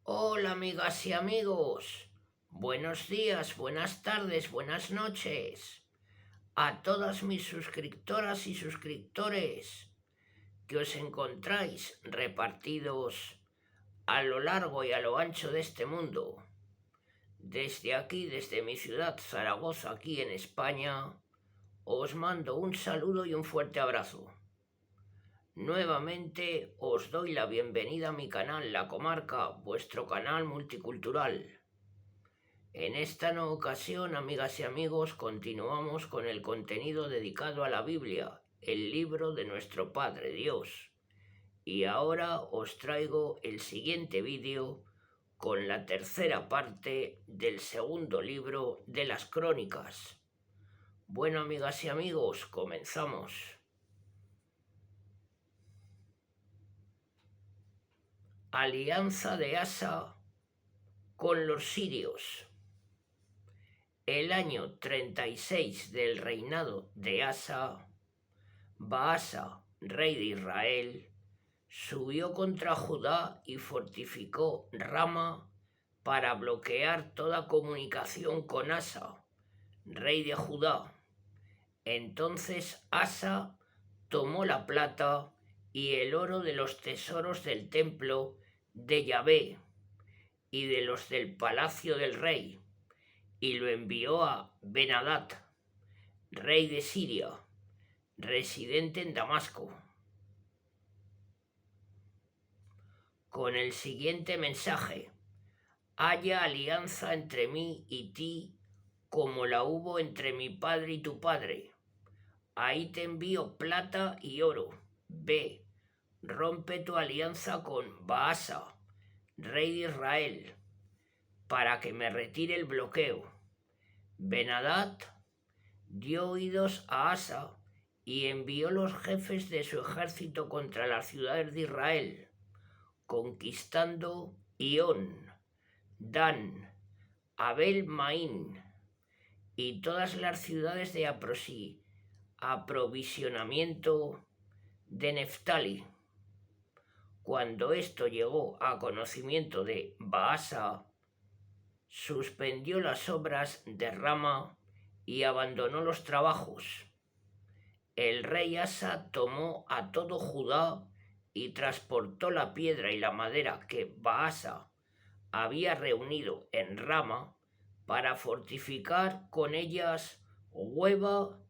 Hola amigas y amigos, buenos días, buenas tardes, buenas noches a todas mis suscriptoras y suscriptores que os encontráis repartidos a lo largo y a lo ancho de este mundo. Desde aquí, desde mi ciudad Zaragoza, aquí en España, os mando un saludo y un fuerte abrazo. Nuevamente os doy la bienvenida a mi canal La Comarca, vuestro canal multicultural. En esta nueva ocasión, amigas y amigos, continuamos con el contenido dedicado a la Biblia, el libro de nuestro Padre Dios. Y ahora os traigo el siguiente vídeo con la tercera parte del segundo libro de las Crónicas. Bueno, amigas y amigos, comenzamos. Alianza de Asa con los sirios. El año 36 del reinado de Asa, Baasa, rey de Israel, subió contra Judá y fortificó Rama para bloquear toda comunicación con Asa, rey de Judá. Entonces Asa tomó la plata y el oro de los tesoros del templo de Yahvé y de los del palacio del rey, y lo envió a Ben-Hadad, rey de Siria, residente en Damasco, con el siguiente mensaje: haya alianza entre mí y ti como la hubo entre mi padre y tu padre. Ahí te envío plata y oro. Ve, rompe tu alianza con Baasa, rey de Israel, para que me retire el bloqueo. Ben-Hadad dio oídos a Asa y envió los jefes de su ejército contra las ciudades de Israel, conquistando Ión, Dan, Abel Maín y todas las ciudades de aprovisionamiento de Neftali. Cuando esto llegó a conocimiento de Baasa, suspendió las obras de Rama y abandonó los trabajos. El rey Asa tomó a todo Judá y transportó la piedra y la madera que Baasa había reunido en Rama para fortificar con ellas Hueva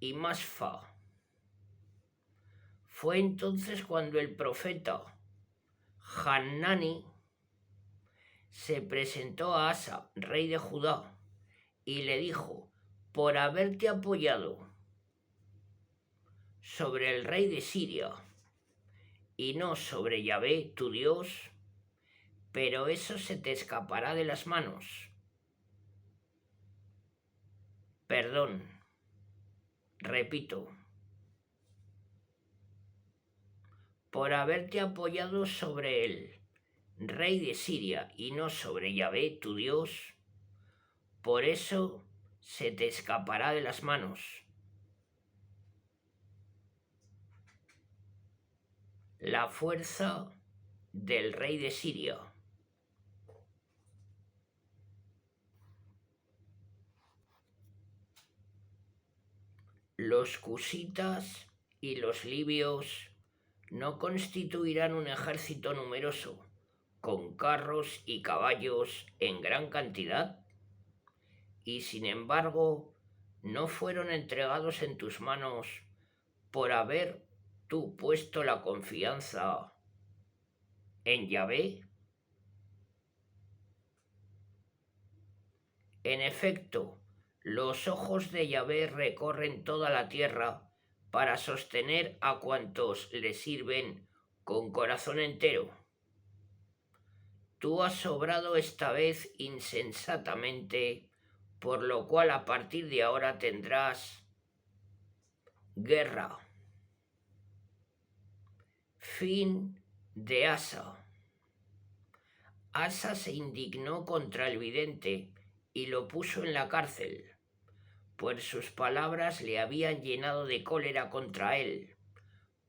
y Masfa. Fue entonces cuando el profeta Hanani se presentó a Asa, rey de Judá, y le dijo: por haberte apoyado sobre el rey de Siria y no sobre Yahvé tu Dios, pero eso se te escapará de las manos. Perdón, repito, por haberte apoyado sobre el rey de Siria y no sobre Yahvé tu Dios, por eso se te escapará de las manos. La fuerza del rey de Siria. Los cusitas y los libios no constituirán un ejército numeroso, con carros y caballos en gran cantidad, y sin embargo no fueron entregados en tus manos por haber tú puesto la confianza en Yahvé. En efecto, los ojos de Yahvé recorren toda la tierra para sostener a cuantos le sirven con corazón entero. Tú has obrado esta vez insensatamente, por lo cual a partir de ahora tendrás guerra. Fin de Asa. Asa se indignó contra el vidente y lo puso en la cárcel, pues sus palabras le habían llenado de cólera contra él.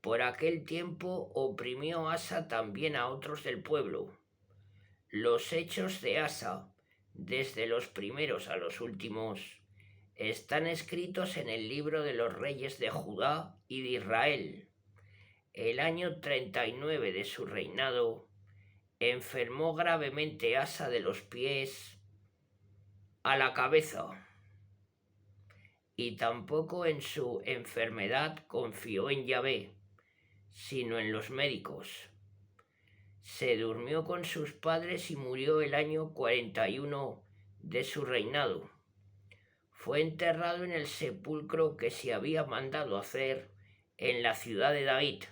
Por aquel tiempo oprimió Asa también a otros del pueblo, Los hechos de Asa, desde los primeros a los últimos, están escritos en el libro de los reyes de Judá y de Israel. El año 39 de su reinado, enfermó gravemente Asa de los pies a la cabeza, y tampoco en su enfermedad confió en Yahvé, sino en los médicos. Se durmió con sus padres y murió el año 41 de su reinado. Fue enterrado en el sepulcro que se había mandado hacer en la ciudad de David.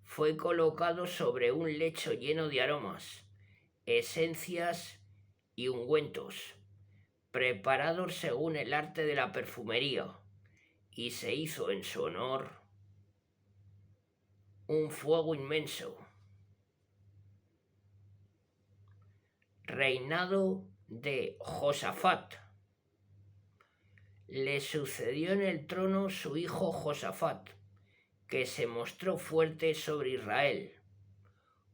Fue colocado sobre un lecho lleno de aromas, esencias y ungüentos, preparados según el arte de la perfumería, y se hizo en su honor un fuego inmenso. Reinado de Josafat. Le sucedió en el trono su hijo Josafat, que se mostró fuerte sobre Israel.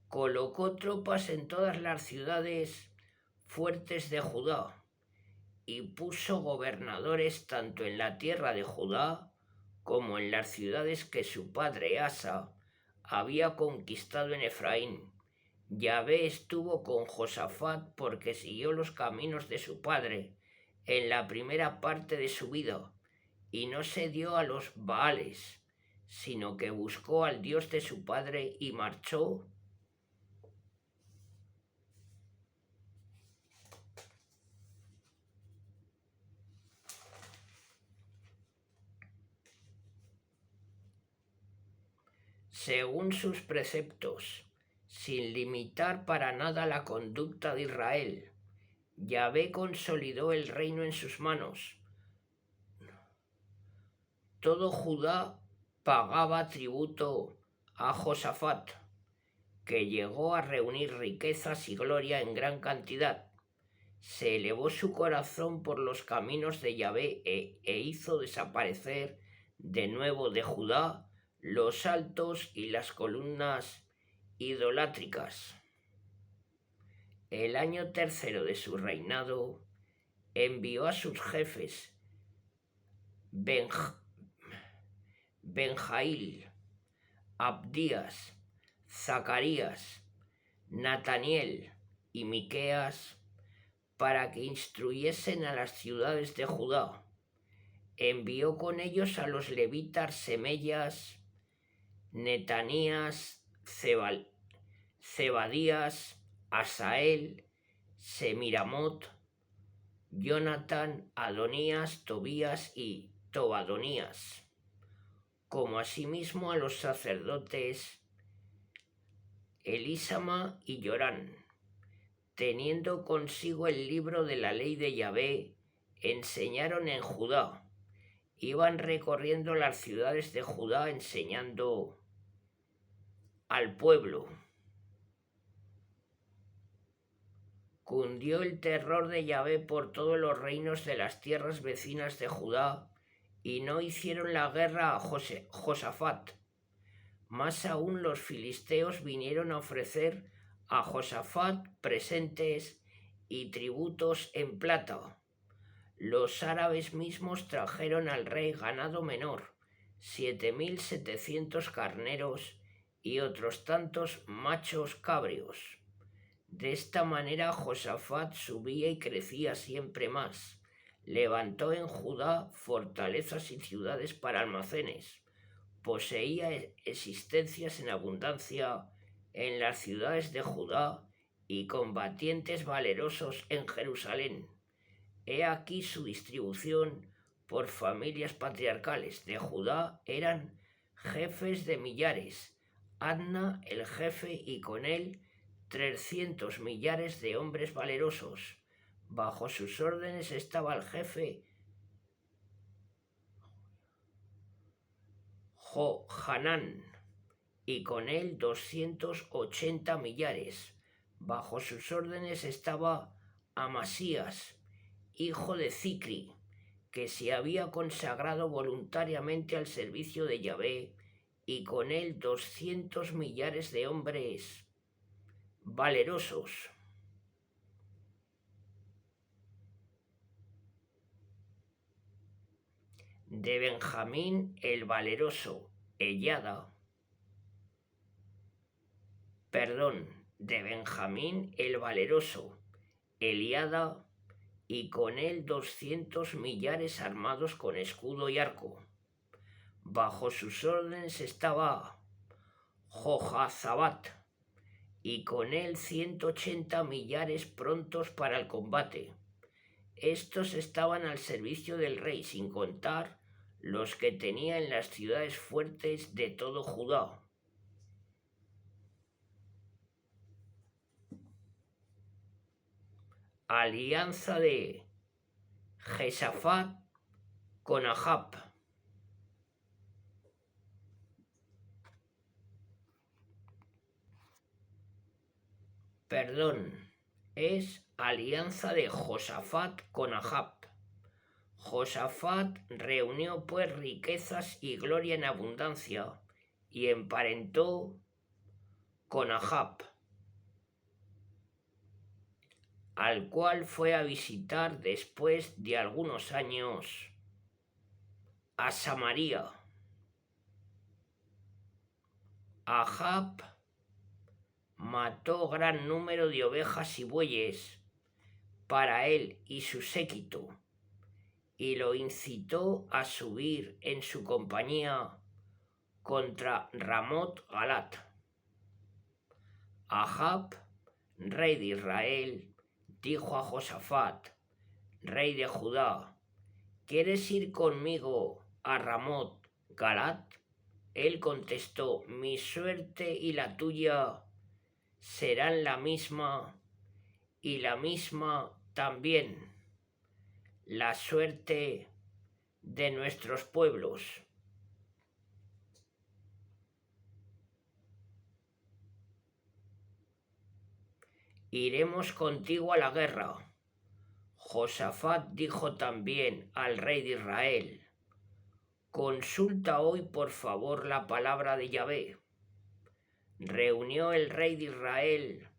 Colocó tropas en todas las ciudades fuertes de Judá y puso gobernadores tanto en la tierra de Judá como en las ciudades que su padre Asa había conquistado en Efraín. Yahvé estuvo con Josafat porque siguió los caminos de su padre en la primera parte de su vida y no se dio a los Baales, sino que buscó al Dios de su padre y marchó según sus preceptos, sin limitar para nada la conducta de Israel. Yahvé consolidó el reino en sus manos. Todo Judá pagaba tributo a Josafat, que llegó a reunir riquezas y gloria en gran cantidad. Se elevó su corazón por los caminos de Yahvé e hizo desaparecer de nuevo de Judá los altos y las columnas idolátricas. El año tercero de su reinado envió a sus jefes Benjail, Abdías, Zacarías, Nataniel y Miqueas para que instruyesen a las ciudades de Judá. Envió con ellos a los levitas Semeyas, Netanías, Zebadías, Asael, Semiramot, Jonatán, Adonías, Tobías y Tobadonías, como asimismo a los sacerdotes Elisama y Yorán. Teniendo consigo el libro de la ley de Yahvé, enseñaron en Judá. Iban recorriendo las ciudades de Judá enseñando al pueblo. Cundió el terror de Yahvé por todos los reinos de las tierras vecinas de Judá, y no hicieron la guerra a Josafat. Más aún, los filisteos vinieron a ofrecer a Josafat presentes y tributos en plata. Los árabes mismos trajeron al rey ganado menor, 7.700 carneros y otros tantos machos cabrios. De esta manera Josafat subía y crecía siempre más. Levantó en Judá fortalezas y ciudades para almacenes. Poseía existencias en abundancia en las ciudades de Judá y combatientes valerosos en Jerusalén. He aquí su distribución por familias patriarcales. De Judá eran jefes de millares, Adna el jefe y con él 300 millares de hombres valerosos. Bajo sus órdenes estaba el jefe Johanán y con él 280 millares. Bajo sus órdenes estaba Amasías, hijo de Zicri, que se había consagrado voluntariamente al servicio de Yahvé, y con él 200 millares de hombres valerosos. de Benjamín el valeroso, de Benjamín el valeroso, Eliada, y con él 200 millares armados con escudo y arco. Bajo sus órdenes estaba Johazabat, y con él 180 millares prontos para el combate. Estos estaban al servicio del rey, sin contar los que tenía en las ciudades fuertes de todo Judá. Alianza de Josafat con Ahab. Es alianza de Josafat con Ahab. Josafat reunió pues riquezas y gloria en abundancia y emparentó con Ahab, al cual fue a visitar después de algunos años a Samaria. Ahab mató gran número de ovejas y bueyes para él y su séquito, y lo incitó a subir en su compañía contra Ramot Galat. Ahab, rey de Israel, dijo a Josafat, rey de Judá: ¿quieres ir conmigo a Ramot Galat? Él contestó: mi suerte y la tuya serán la misma, y la misma también la suerte de nuestros pueblos. Iremos contigo a la guerra. Josafat dijo también al rey de Israel: consulta hoy por favor la palabra de Yahvé. Reunió el rey de Israel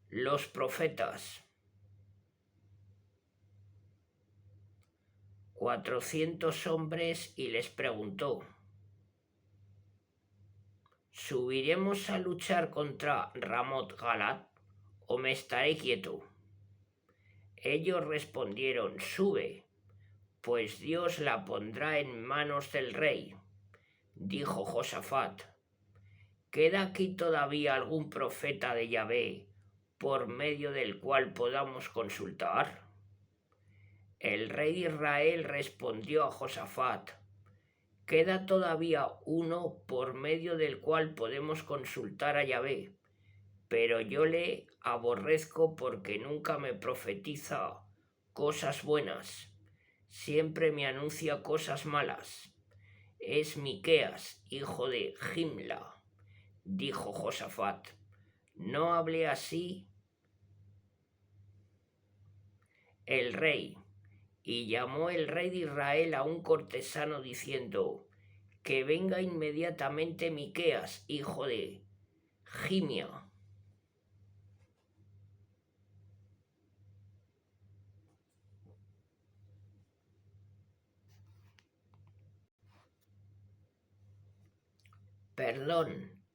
los profetas, 400 hombres, y les preguntó: ¿subiremos a luchar contra Ramot Galat o me estaré quieto? Ellos respondieron: sube, pues Dios la pondrá en manos del rey. Dijo Josafat: ¿queda aquí todavía algún profeta de Yahvé por medio del cual podamos consultar? El rey de Israel respondió a Josafat: queda todavía uno por medio del cual podemos consultar a Yahvé, pero yo le aborrezco porque nunca me profetiza cosas buenas, siempre me anuncia cosas malas. Es Miqueas, hijo de Jimla. Dijo Josafat: no hablé así el rey. Y llamó el rey de Israel a un cortesano diciendo: que venga inmediatamente Miqueas, hijo de Jimia.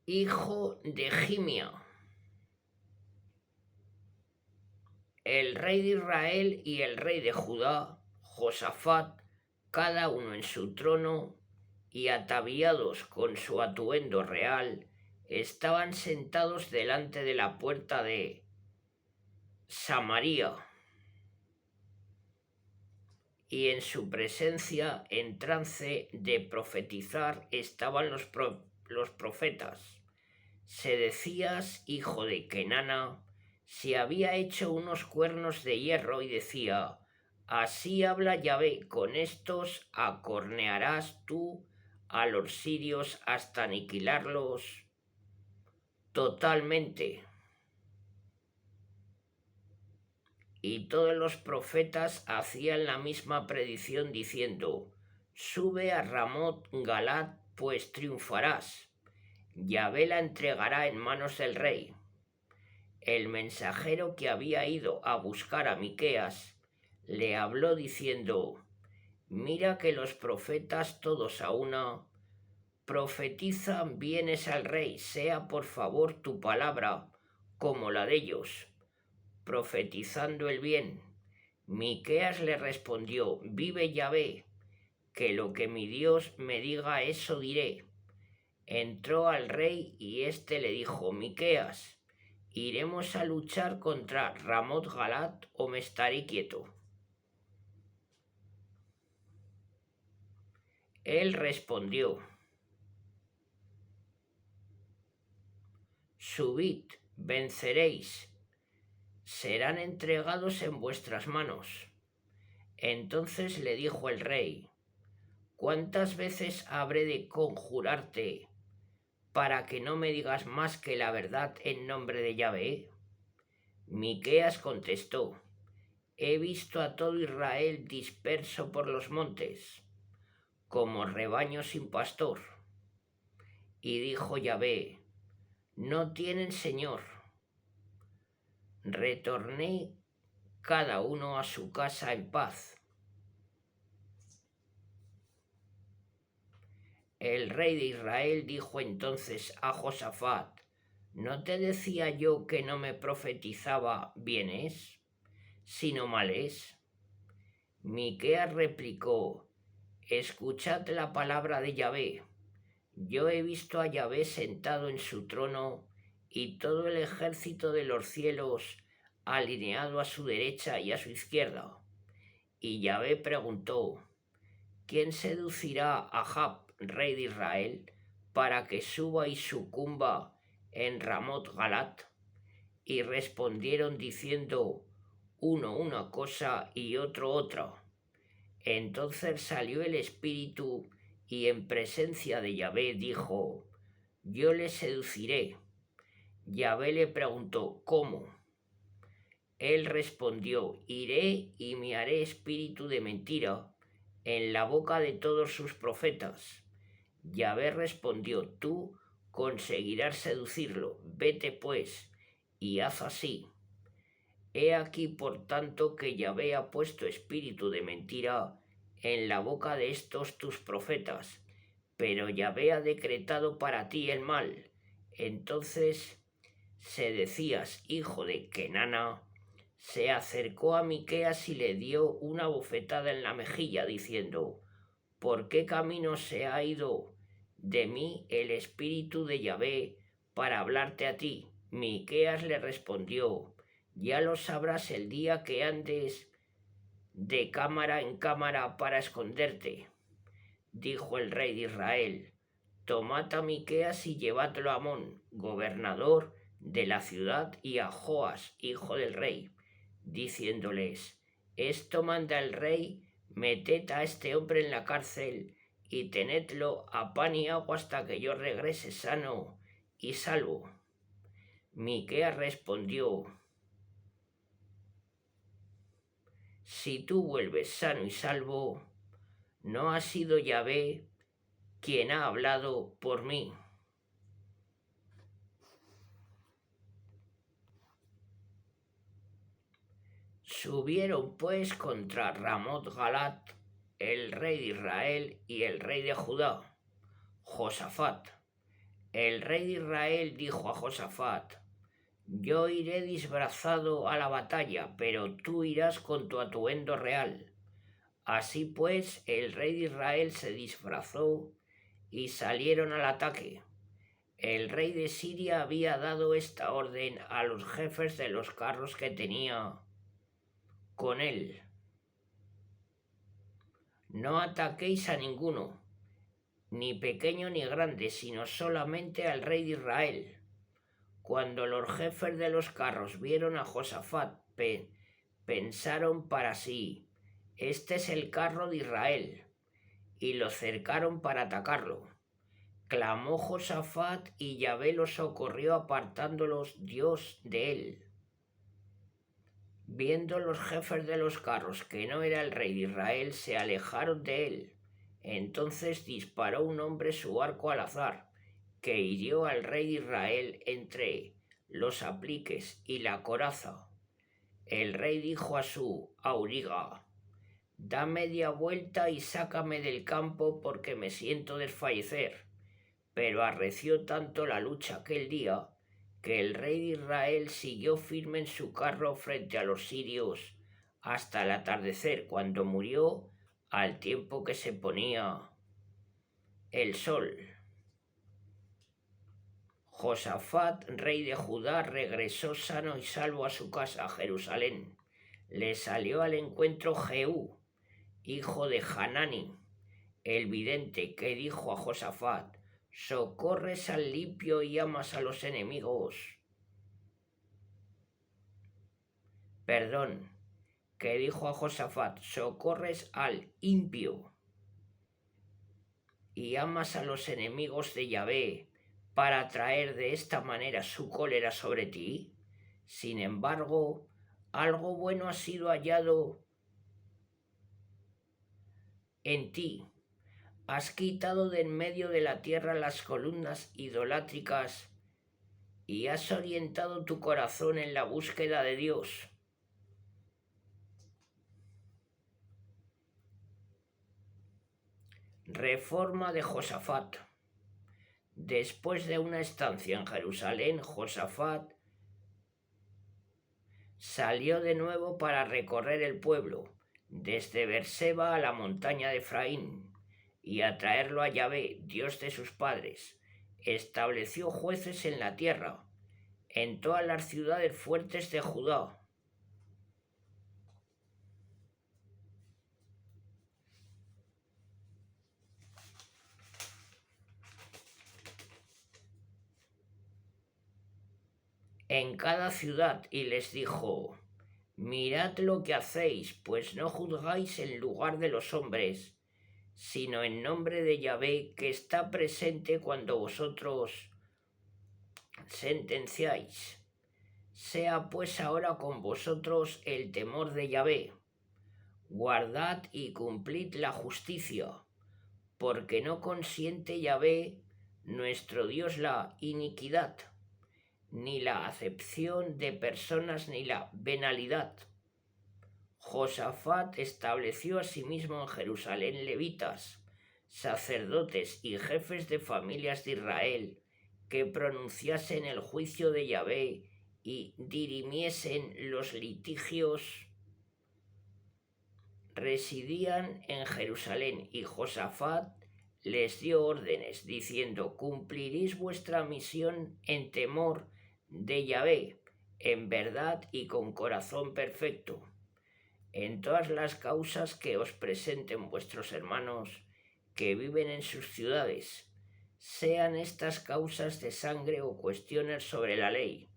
Hijo de Jimia. El rey de Israel y el rey de Judá, Josafat, cada uno en su trono y ataviados con su atuendo real, estaban sentados delante de la puerta de Samaria, y en su presencia, en trance de profetizar, estaban los profetas. Sedecías, hijo de Kenana, se había hecho unos cuernos de hierro y decía: así habla Yahvé, con estos acornearás tú a los sirios hasta aniquilarlos totalmente. Y todos los profetas hacían la misma predicción diciendo: sube a Ramot Galat, pues triunfarás. Yahvé la entregará en manos del rey. El mensajero que había ido a buscar a Miqueas le habló diciendo: mira que los profetas todos a una profetizan bienes al rey, sea por favor tu palabra como la de ellos, profetizando el bien. Miqueas le respondió: vive Yahvé, que lo que mi Dios me diga eso diré. Entró al rey y éste le dijo: Miqueas, ¿iremos a luchar contra Ramot Galat o me estaré quieto? Él respondió: subid, venceréis, serán entregados en vuestras manos. Entonces le dijo el rey: ¿cuántas veces habré de conjurarte para que no me digas más que la verdad en nombre de Yahvé? Miqueas contestó: he visto a todo Israel disperso por los montes, como rebaño sin pastor. Y dijo Yahvé: no tienen señor. Retorné cada uno a su casa en paz. El rey de Israel dijo entonces a Josafat: ¿no te decía yo que no me profetizaba bienes, sino males? Miqueas replicó: escuchad la palabra de Yahvé. Yo he visto a Yahvé sentado en su trono y todo el ejército de los cielos alineado a su derecha y a su izquierda. Y Yahvé preguntó: ¿quién seducirá a Ahab, rey de Israel, para que suba y sucumba en Ramot Galat? Y respondieron diciendo, uno una cosa y otro otra. Entonces salió el espíritu y en presencia de Yahvé dijo: yo le seduciré. Yahvé le preguntó: ¿cómo? Él respondió: iré y me haré espíritu de mentira en la boca de todos sus profetas. Yahvé respondió: tú conseguirás seducirlo, vete pues y haz así. He aquí por tanto que Yahvé ha puesto espíritu de mentira en la boca de estos tus profetas, pero Yahvé ha decretado para ti el mal. Entonces Sedecías, hijo de Kenana, se acercó a Miqueas y le dio una bofetada en la mejilla, diciendo: ¿por qué camino se ha ido de mí el espíritu de Yahvé para hablarte a ti? Miqueas le respondió: ya lo sabrás el día que andes de cámara en cámara para esconderte. Dijo el rey de Israel: tomad a Miqueas y llevadlo a Amón, gobernador de la ciudad, y a Joas, hijo del rey, diciéndoles: esto manda el rey, meted a este hombre en la cárcel y tenedlo a pan y agua hasta que yo regrese sano y salvo. Miqueas respondió: si tú vuelves sano y salvo, no ha sido Yahvé quien ha hablado por mí. Subieron pues contra Ramot Galat el rey de Israel y el rey de Judá, Josafat. El rey de Israel dijo a Josafat: yo iré disfrazado a la batalla, pero tú irás con tu atuendo real. Así pues, el rey de Israel se disfrazó y salieron al ataque. El rey de Siria había dado esta orden a los jefes de los carros que tenía con él: no ataquéis a ninguno, ni pequeño ni grande, sino solamente al rey de Israel. Cuando los jefes de los carros vieron a Josafat, pensaron para sí: este es el carro de Israel, y lo cercaron para atacarlo. Clamó Josafat y Yahvé lo socorrió apartándolos Dios de él. Viendo los jefes de los carros que no era el rey de Israel, se alejaron de él. Entonces disparó un hombre su arco al azar, que hirió al rey de Israel entre los apliques y la coraza. El rey dijo a su auriga: da media vuelta y sácame del campo porque me siento desfallecer. Pero arreció tanto la lucha aquel día que el rey de Israel siguió firme en su carro frente a los sirios hasta el atardecer, cuando murió al tiempo que se ponía el sol. Josafat, rey de Judá, regresó sano y salvo a su casa, a Jerusalén. Le salió al encuentro Jehú, hijo de Hanani, el vidente, que dijo a Josafat: socorres al limpio y amas a los enemigos. Perdón, que dijo a Josafat: socorres al impío y amas a los enemigos de Yahvé, para traer de esta manera su cólera sobre ti. Sin embargo, algo bueno ha sido hallado en ti. Has quitado de en medio de la tierra las columnas idolátricas y has orientado tu corazón en la búsqueda de Dios. Reforma de Josafat. Después de una estancia en Jerusalén, Josafat salió de nuevo para recorrer el pueblo, desde Berseba a la montaña de Efraín, y a traerlo a Yahvé, Dios de sus padres. Estableció jueces en la tierra, en todas las ciudades fuertes de Judá. En cada ciudad, y les dijo: mirad lo que hacéis, pues no juzgáis en lugar de los hombres, sino en nombre de Yahvé, que está presente cuando vosotros sentenciáis. Sea pues ahora con vosotros el temor de Yahvé. Guardad y cumplid la justicia, porque no consiente Yahvé, nuestro Dios, la iniquidad, ni la acepción de personas, ni la venalidad. Josafat estableció asimismo en Jerusalén levitas, sacerdotes y jefes de familias de Israel, que pronunciasen el juicio de Yahvé y dirimiesen los litigios. Residían en Jerusalén, y Josafat les dio órdenes, diciendo: cumpliréis vuestra misión en temor de Yahvé, en verdad y con corazón perfecto, en todas las causas que os presenten vuestros hermanos que viven en sus ciudades, sean estas causas de sangre o cuestiones sobre la ley,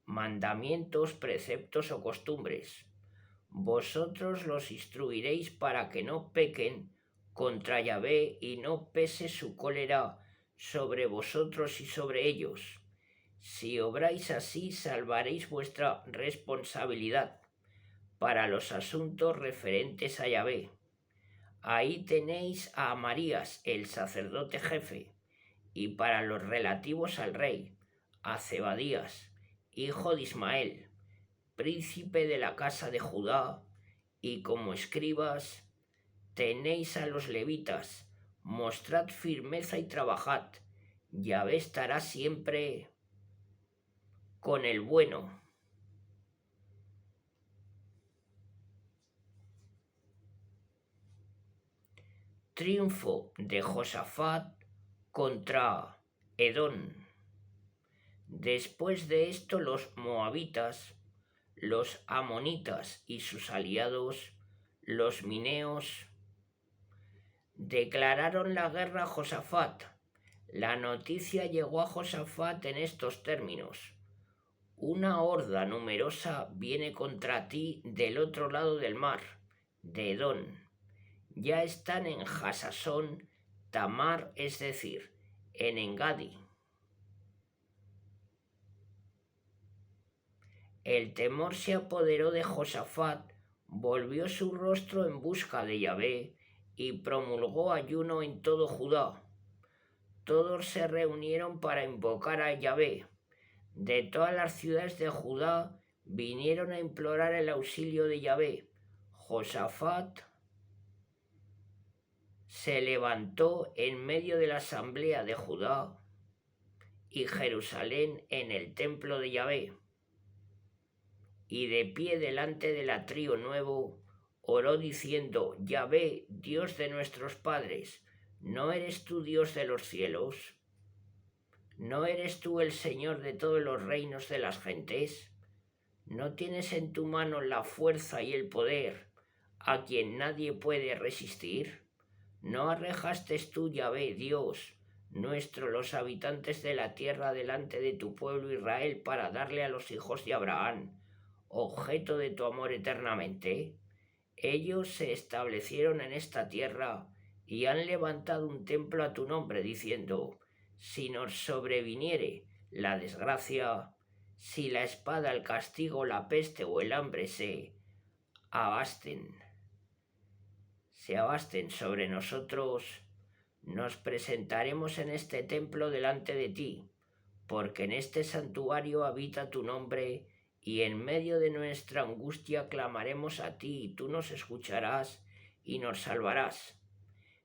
mandamientos, preceptos o costumbres. Vosotros los instruiréis para que no pequen contra Yahvé y no pese su cólera sobre vosotros y sobre ellos. Si obráis así, salvaréis vuestra responsabilidad para los asuntos referentes a Yahvé. Ahí tenéis a Amarías, el sacerdote jefe, y para los relativos al rey, a Zebadías, hijo de Ismael, príncipe de la casa de Judá, y como escribas tenéis a los levitas. Mostrad firmeza y trabajad. Yahvé estará siempre con el bueno. Triunfo de Josafat contra Edom. Después de esto, los moabitas, los amonitas y sus aliados, los mineos, declararon la guerra a Josafat. La noticia llegó a Josafat en estos términos: una horda numerosa viene contra ti del otro lado del mar, de Edom. Ya están en Hasasón Tamar, es decir, en Engadi. El temor se apoderó de Josafat, volvió su rostro en busca de Yahvé y promulgó ayuno en todo Judá. Todos se reunieron para invocar a Yahvé. De todas las ciudades de Judá vinieron a implorar el auxilio de Yahvé. Josafat se levantó en medio de la asamblea de Judá y Jerusalén en el templo de Yahvé, y de pie delante del atrio nuevo, oró diciendo: Yahvé, Dios de nuestros padres, ¿no eres tú Dios de los cielos? ¿No eres tú el Señor de todos los reinos de las gentes? ¿No tienes en tu mano la fuerza y el poder, a quien nadie puede resistir? ¿No arrejaste tú, Yahvé, Dios nuestro, los habitantes de la tierra delante de tu pueblo Israel para darle a los hijos de Abraham objeto de tu amor eternamente? Ellos se establecieron en esta tierra y han levantado un templo a tu nombre, diciendo: si nos sobreviniere la desgracia, si la espada, el castigo, la peste o el hambre abasten, se abasten sobre nosotros, nos presentaremos en este templo delante de ti, porque en este santuario habita tu nombre, y en medio de nuestra angustia clamaremos a ti, y tú nos escucharás y nos salvarás.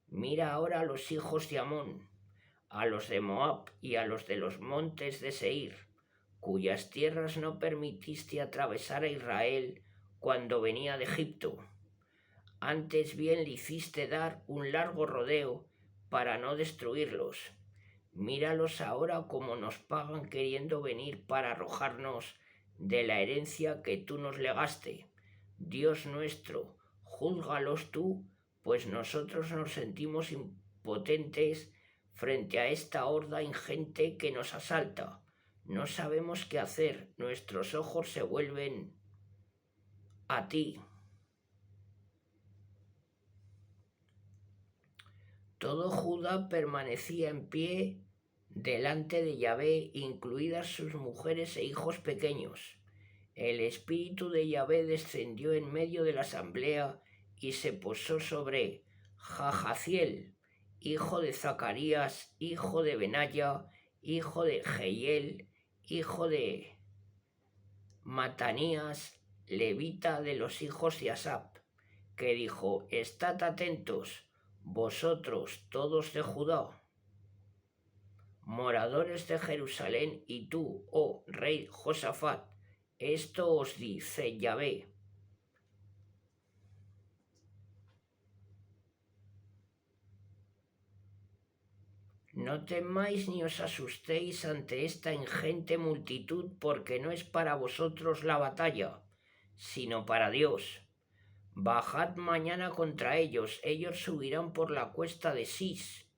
Mira ahora a los hijos de Amón, a los de Moab y a los de los montes de Seir, cuyas tierras no permitiste atravesar a Israel cuando venía de Egipto. Antes bien le hiciste dar un largo rodeo para no destruirlos. Míralos ahora como nos pagan queriendo venir para arrojarnos de la herencia que tú nos legaste. Dios nuestro, júzgalos tú, pues nosotros nos sentimos impotentes frente a esta horda ingente que nos asalta. No sabemos qué hacer, nuestros ojos se vuelven a ti. Todo Judá permanecía en pie delante de Yahvé, incluidas sus mujeres e hijos pequeños. El espíritu de Yahvé descendió en medio de la asamblea y se posó sobre Jahaziel, hijo de Zacarías, hijo de Benaya, hijo de Jehiel, hijo de Matanías, levita de los hijos de Asap, que dijo: estad atentos, vosotros todos de Judá, moradores de Jerusalén, y tú, oh rey Josafat, esto os dice Yahvé: no temáis ni os asustéis ante esta ingente multitud, porque no es para vosotros la batalla, sino para Dios. Bajad mañana contra ellos, ellos subirán por la cuesta de Sis.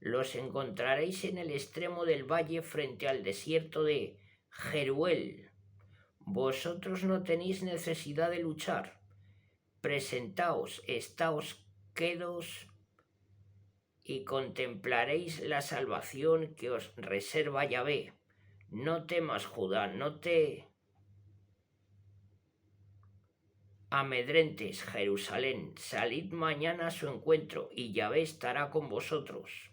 Los encontraréis en el extremo del valle frente al desierto de Jeruel. Vosotros no tenéis necesidad de luchar. Presentaos, estáos quedos y contemplaréis la salvación que os reserva Yahvé. No temas, Judá, no te amedrentes, Jerusalén. Salid mañana a su encuentro y Yahvé estará con vosotros.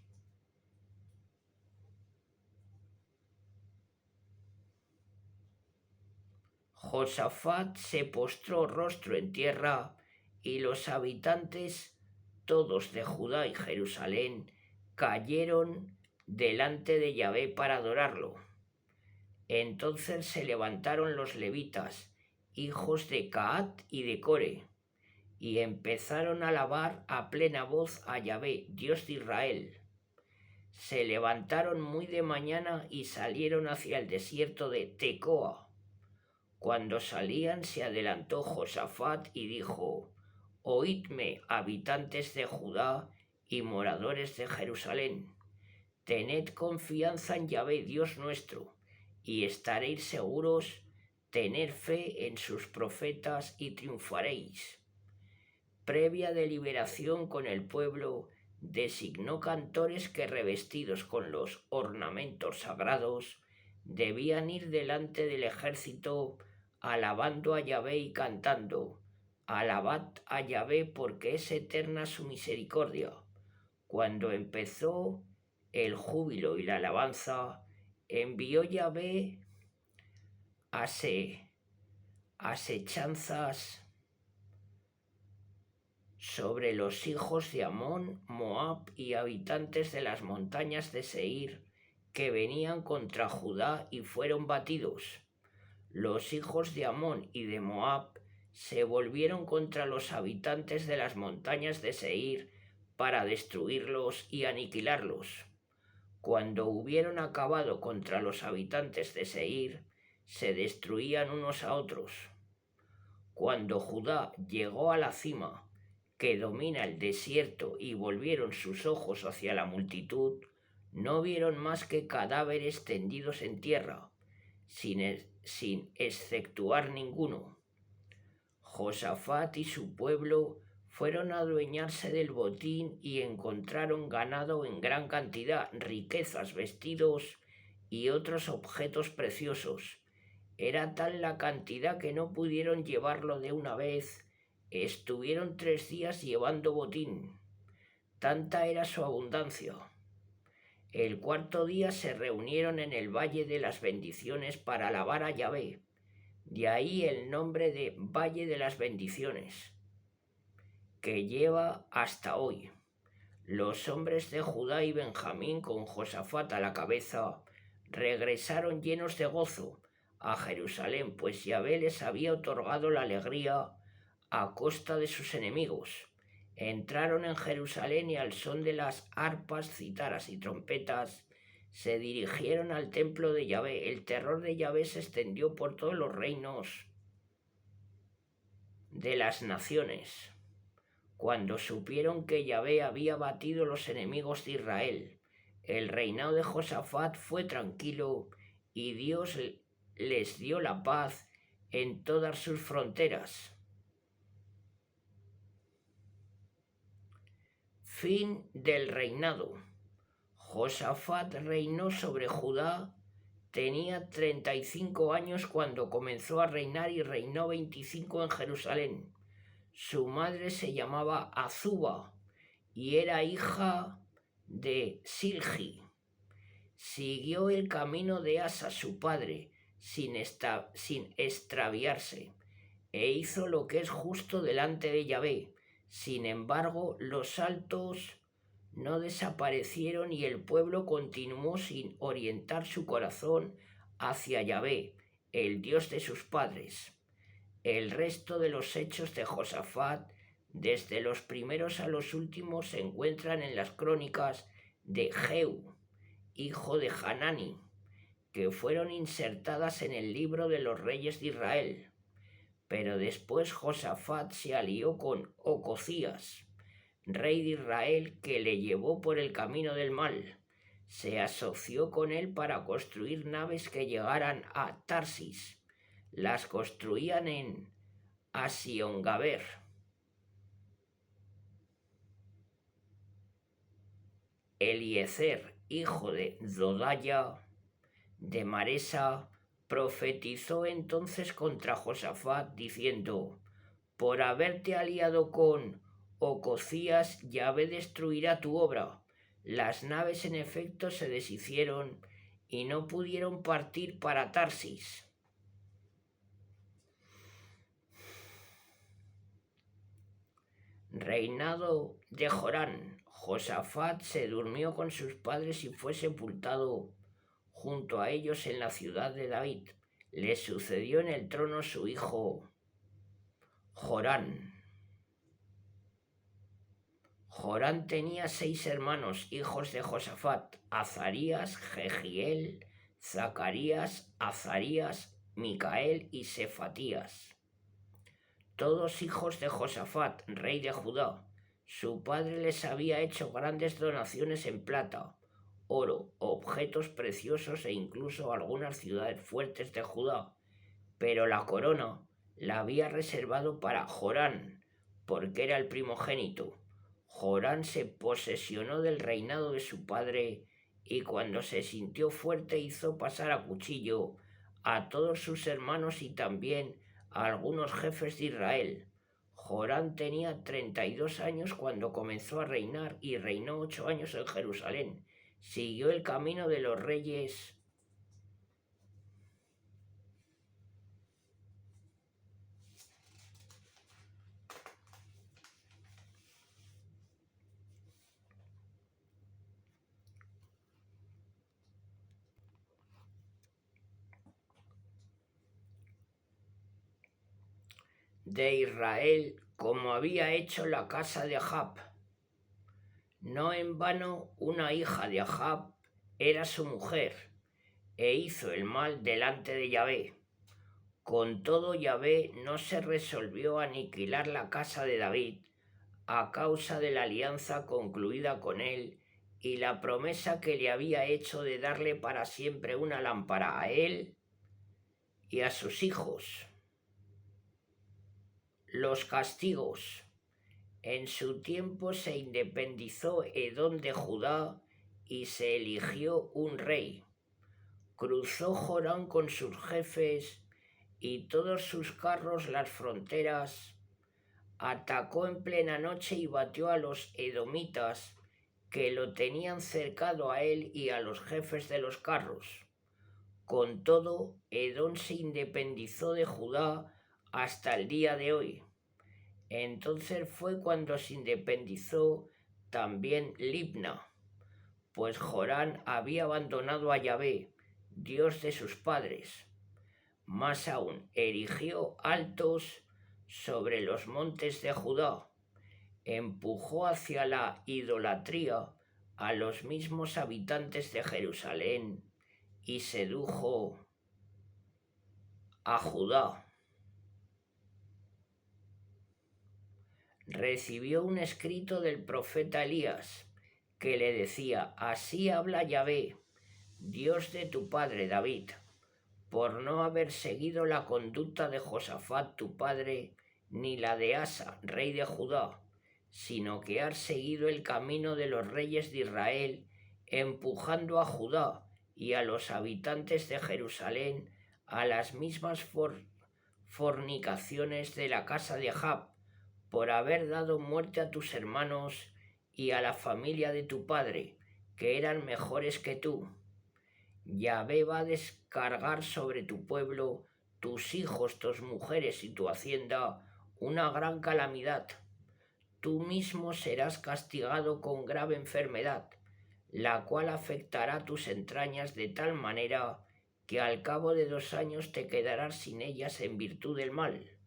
Josafat se postró rostro en tierra, y los habitantes todos de Judá y Jerusalén cayeron delante de Yahvé para adorarlo. Entonces se levantaron los levitas, hijos de Caat y de Core, y empezaron a alabar a plena voz a Yahvé, Dios de Israel. Se levantaron muy de mañana y salieron hacia el desierto de Tecoa. Cuando salían se adelantó Josafat y dijo: oídme, habitantes de Judá y moradores de Jerusalén, tened confianza en Yahvé Dios nuestro, y estaréis seguros, tened fe en sus profetas y triunfaréis. Previa deliberación con el pueblo, designó cantores que, revestidos con los ornamentos sagrados, debían ir delante del ejército alabando a Yahvé y cantando: alabad a Yahvé, porque es eterna su misericordia. Cuando empezó el júbilo y la alabanza, envió Yahvé asechanzas sobre los hijos de Amón, Moab y habitantes de las montañas de Seir, que venían contra Judá y fueron batidos. Los hijos de Amón y de Moab se volvieron contra los habitantes de las montañas de Seir para destruirlos y aniquilarlos. Cuando hubieron acabado contra los habitantes de Seir, se destruían unos a otros. Cuando Judá llegó a la cima que domina el desierto y volvieron sus ojos hacia la multitud, no vieron más que cadáveres tendidos en tierra, sin exceptuar ninguno. Josafat y su pueblo fueron a adueñarse del botín y encontraron ganado en gran cantidad, riquezas, vestidos y otros objetos preciosos. Era tal la cantidad que no pudieron llevarlo de una vez. Estuvieron 3 días llevando botín. Tanta era su abundancia. El 4.º día se reunieron en el Valle de las Bendiciones para alabar a Yahvé. De ahí el nombre de Valle de las Bendiciones, que lleva hasta hoy. Los hombres de Judá y Benjamín, con Josafat a la cabeza, regresaron llenos de gozo a Jerusalén, pues Yahvé les había otorgado la alegría a costa de sus enemigos. Entraron en Jerusalén y al son de las arpas, citaras y trompetas se dirigieron al templo de Yahvé. El terror de Yahvé se extendió por todos los reinos de las naciones, cuando supieron que Yahvé había batido los enemigos de Israel. El reinado de Josafat fue tranquilo y Dios les dio la paz en todas sus fronteras. Fin del reinado. Josafat reinó sobre Judá. Tenía 35 años cuando comenzó a reinar y reinó 25 en Jerusalén. Su madre se llamaba Azuba y era hija de Silgi. Siguió el camino de Asa, su padre, sin extraviarse, e hizo lo que es justo delante de Yahvé. Sin embargo, los altos no desaparecieron y el pueblo continuó sin orientar su corazón hacia Yahvé, el Dios de sus padres. El resto de los hechos de Josafat, desde los primeros a los últimos, se encuentran en las crónicas de Jehú, hijo de Hanani, que fueron insertadas en el libro de los reyes de Israel. Pero después Josafat se alió con Ocosías, rey de Israel, que le llevó por el camino del mal. Se asoció con él para construir naves que llegaran a Tarsis. Las construían en Asiongaber. Eliezer, hijo de Dodaya, de Maresa, profetizó entonces contra Josafat, diciendo: por haberte aliado con Ocosías, Yahvé destruirá tu obra. Las naves en efecto se deshicieron y no pudieron partir para Tarsis. Reinado de Jorán. Josafat se durmió con sus padres y fue sepultado junto a ellos en la ciudad de David. Le sucedió en el trono su hijo Jorán. Jorán tenía 6 hermanos, hijos de Josafat: Azarías, Jehiel, Zacarías, Azarías, Micael y Sefatías. Todos hijos de Josafat, rey de Judá. Su padre les había hecho grandes donaciones en plata, oro, objetos preciosos e incluso algunas ciudades fuertes de Judá. Pero la corona la había reservado para Jorán, porque era el primogénito. Jorán se posesionó del reinado de su padre y cuando se sintió fuerte hizo pasar a cuchillo a todos sus hermanos y también a algunos jefes de Israel. Jorán tenía 32 años cuando comenzó a reinar y reinó 8 años en Jerusalén. Siguió el camino de los reyes de Israel como había hecho la casa de Ahab. No en vano una hija de Ahab era su mujer, e hizo el mal delante de Yahvé. Con todo, Yahvé no se resolvió a aniquilar la casa de David a causa de la alianza concluida con él y la promesa que le había hecho de darle para siempre una lámpara a él y a sus hijos. Los castigos. En su tiempo se independizó Edom de Judá y se eligió un rey. Cruzó Jorán con sus jefes y todos sus carros las fronteras. Atacó en plena noche y batió a los edomitas que lo tenían cercado a él y a los jefes de los carros. Con todo, Edom se independizó de Judá hasta el día de hoy. Entonces fue cuando se independizó también Libna, pues Jorán había abandonado a Yahvé, Dios de sus padres. Más aún, erigió altos sobre los montes de Judá, empujó hacia la idolatría a los mismos habitantes de Jerusalén y sedujo a Judá. Recibió un escrito del profeta Elías que le decía: así habla Yahvé, Dios de tu padre David, por no haber seguido la conducta de Josafat tu padre, ni la de Asa, rey de Judá, sino que has seguido el camino de los reyes de Israel, empujando a Judá y a los habitantes de Jerusalén a las mismas fornicaciones de la casa de Ahab, por haber dado muerte a tus hermanos y a la familia de tu padre, que eran mejores que tú. Yahvé va a descargar sobre tu pueblo, tus hijos, tus mujeres y tu hacienda una gran calamidad. Tú mismo serás castigado con grave enfermedad, la cual afectará tus entrañas de tal manera que al cabo de 2 años te quedarás sin ellas en virtud del mal.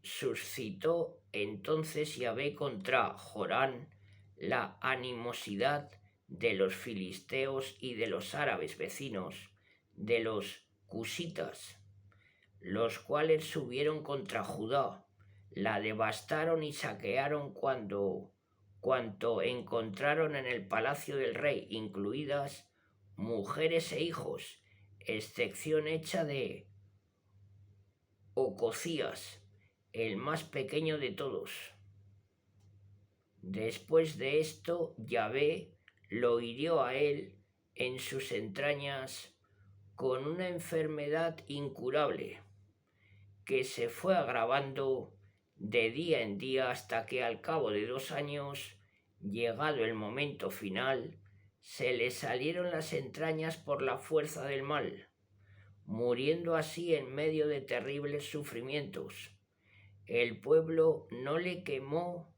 Suscitó entonces Yahvé contra Jorán la animosidad de los filisteos y de los árabes vecinos, de los cusitas, los cuales subieron contra Judá, la devastaron y saquearon cuanto encontraron en el palacio del rey, incluidas mujeres e hijos, excepción hecha de Ococías, el más pequeño de todos. Después de esto, Yahvé lo hirió a él en sus entrañas con una enfermedad incurable, que se fue agravando de día en día hasta que al cabo de 2 años, llegado el momento final, se le salieron las entrañas por la fuerza del mal, muriendo así en medio de terribles sufrimientos. El pueblo no le quemó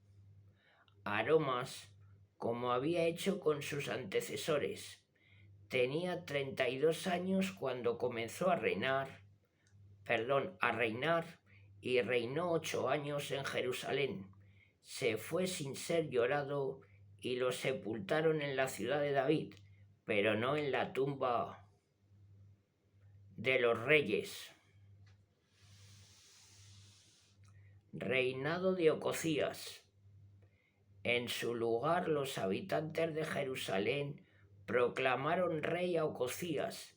aromas como había hecho con sus antecesores. Tenía 32 años cuando comenzó a reinar y reinó 8 años en Jerusalén. Se fue sin ser llorado y lo sepultaron en la ciudad de David, pero no en la tumba de los reyes. Reinado de Ococías. En su lugar los habitantes de Jerusalén proclamaron rey a Ococías,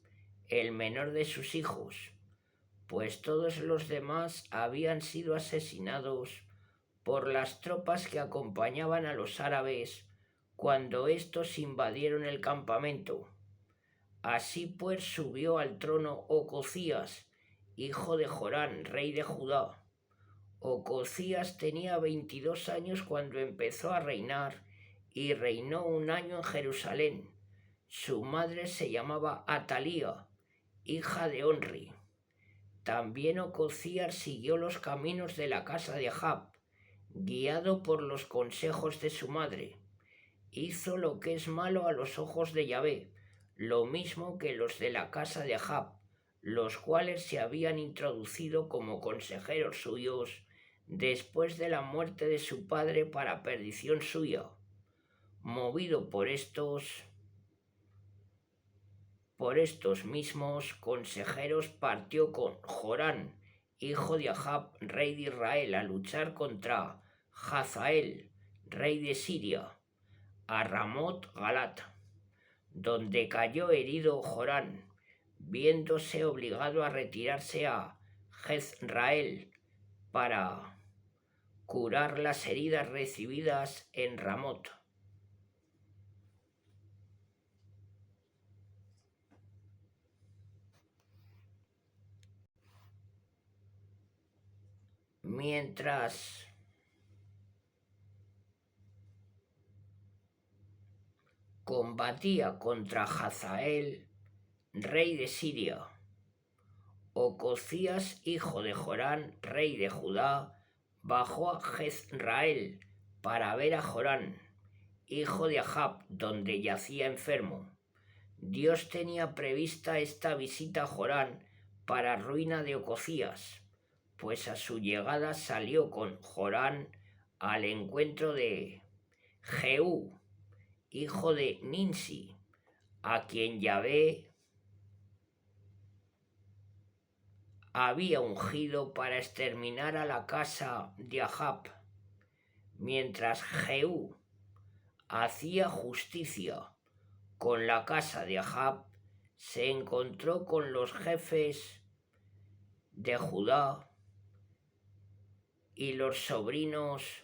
el menor de sus hijos, pues todos los demás habían sido asesinados por las tropas que acompañaban a los árabes cuando éstos invadieron el campamento. Así pues subió al trono Ococías, hijo de Jorán, rey de Judá. Ococías tenía 22 años cuando empezó a reinar y reinó 1 año en Jerusalén. Su madre se llamaba Atalía, hija de Onri. También Ococías siguió los caminos de la casa de Ahab, guiado por los consejos de su madre. Hizo lo que es malo a los ojos de Yahvé, lo mismo que los de la casa de Ahab, los cuales se habían introducido como consejeros suyos después de la muerte de su padre para perdición suya. Movido por estos mismos consejeros, partió con Jorán, hijo de Ahab, rey de Israel, a luchar contra Hazael, rey de Siria, a Ramot Galat, donde cayó herido Jorán, viéndose obligado a retirarse a Jezrael para curar las heridas recibidas en Ramot. Mientras combatía contra Hazael, rey de Siria, Ocosías, hijo de Jorán, rey de Judá, bajó a Jezrael para ver a Jorán, hijo de Ahab, donde yacía enfermo. Dios tenía prevista esta visita a Jorán para ruina de Ocosías, pues a su llegada salió con Jorán al encuentro de Jehú, hijo de Ninsi, a quien Yahvé había ungido para exterminar a la casa de Ahab. Mientras Jehú hacía justicia con la casa de Ahab, se encontró con los jefes de Judá y los sobrinos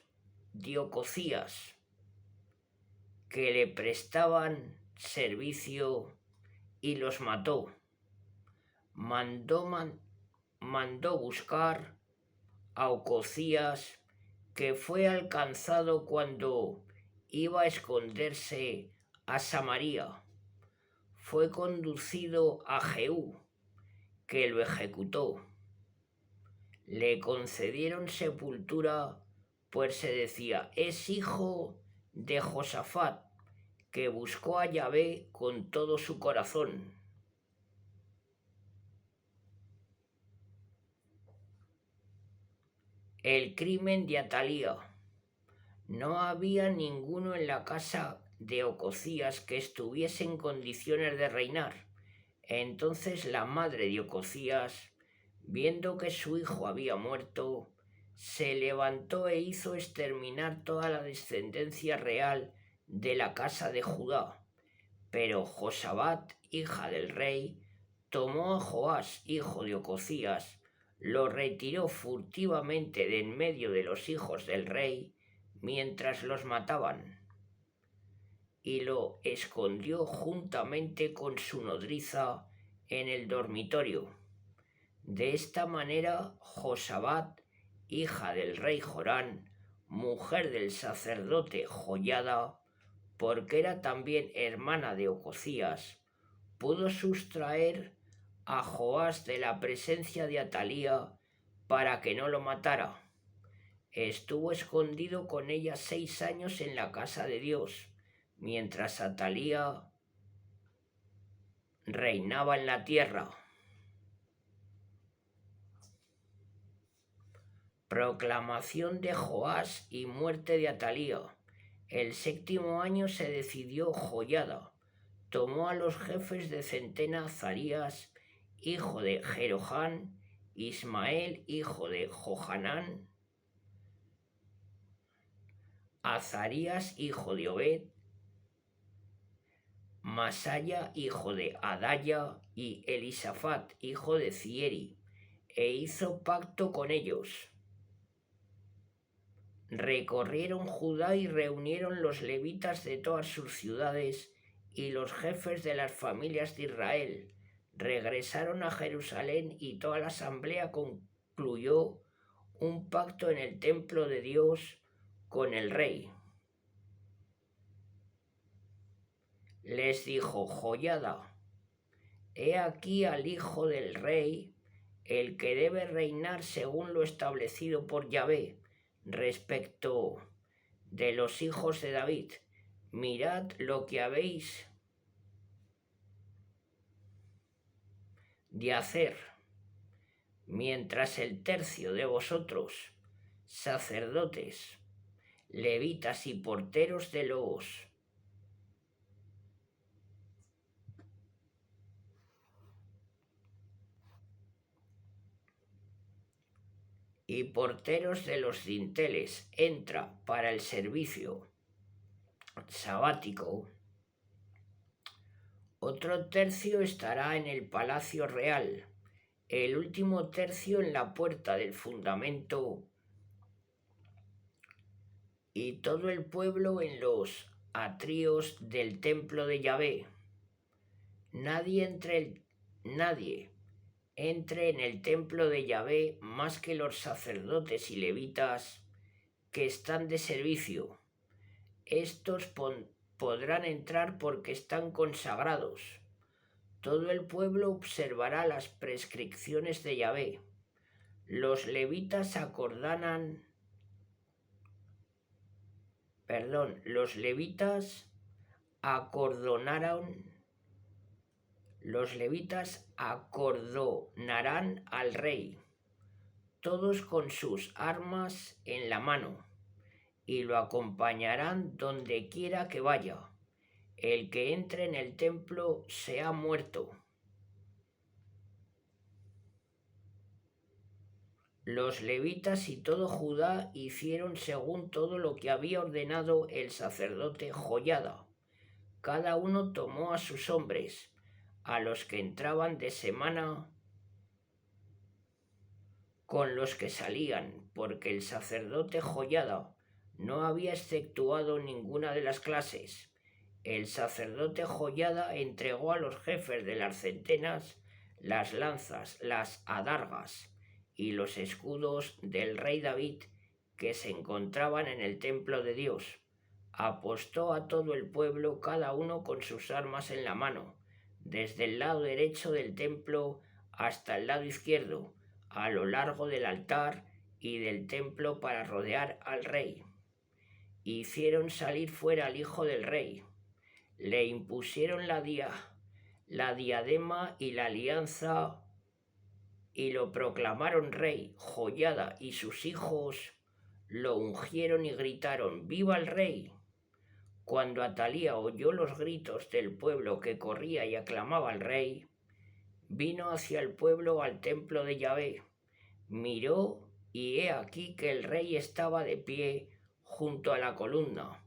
de Ocosías, que le prestaban servicio, y los mató. Mandó buscar a Ocosías, que fue alcanzado cuando iba a esconderse a Samaria. Fue conducido a Jehú, que lo ejecutó. Le concedieron sepultura, pues se decía: es hijo de Josafat, que buscó a Yahvé con todo su corazón. El crimen de Atalía. No había ninguno en la casa de Ocosías que estuviese en condiciones de reinar. Entonces la madre de Ocosías, viendo que su hijo había muerto, se levantó e hizo exterminar toda la descendencia real de la casa de Judá. Pero Josabat, hija del rey, tomó a Joás, hijo de Ocosías, lo retiró furtivamente de en medio de los hijos del rey mientras los mataban, y lo escondió juntamente con su nodriza en el dormitorio. De esta manera Josabat, hija del rey Jorán, mujer del sacerdote Joiada, porque era también hermana de Ocosías, pudo sustraer a Joás de la presencia de Atalía para que no lo matara. Estuvo escondido con ella 6 años en la casa de Dios, mientras Atalía reinaba en la tierra. Proclamación de Joás y muerte de Atalía. El 7º año se decidió Joiada. Tomó a los jefes de centena Azarías, hijo de Jeroham, Ismael, hijo de Johanán, Azarías, hijo de Obed, Masaya, hijo de Adaya, y Elisafat, hijo de Zieri, e hizo pacto con ellos. Recorrieron Judá y reunieron los levitas de todas sus ciudades y los jefes de las familias de Israel. Regresaron a Jerusalén y toda la asamblea concluyó un pacto en el templo de Dios con el rey. Les dijo Joiada: he aquí al hijo del rey, el que debe reinar según lo establecido por Yahvé respecto de los hijos de David. Mirad lo que habéis de hacer, mientras el tercio de vosotros, sacerdotes, levitas y porteros de los dinteles entra para el servicio sabático, otro tercio estará en el palacio real, el último tercio en la puerta del fundamento y todo el pueblo en los atrios del templo de Yahvé. Nadie entre en el templo de Yahvé más que los sacerdotes y levitas que están de servicio. Estos podrán entrar porque están consagrados. Todo el pueblo observará las prescripciones de Yahvé. Los levitas acordonarán al rey, todos con sus armas en la mano, y lo acompañarán donde quiera que vaya. El que entre en el templo sea muerto. Los levitas y todo Judá hicieron según todo lo que había ordenado el sacerdote Joiada. Cada uno tomó a sus hombres, a los que entraban de semana con los que salían, porque el sacerdote Joiada no había exceptuado ninguna de las clases. El sacerdote Joiada entregó a los jefes de las centenas las lanzas, las adargas y los escudos del rey David que se encontraban en el templo de Dios. Apostó a todo el pueblo, cada uno con sus armas en la mano, desde el lado derecho del templo hasta el lado izquierdo, a lo largo del altar y del templo para rodear al rey. Hicieron salir fuera al hijo del rey. Le impusieron la diadema y la alianza y lo proclamaron rey. Joiada y sus hijos lo ungieron y gritaron: ¡Viva el rey! Cuando Atalía oyó los gritos del pueblo que corría y aclamaba al rey, vino hacia el pueblo al templo de Yahvé. Miró y he aquí que el rey estaba de pie junto a la columna,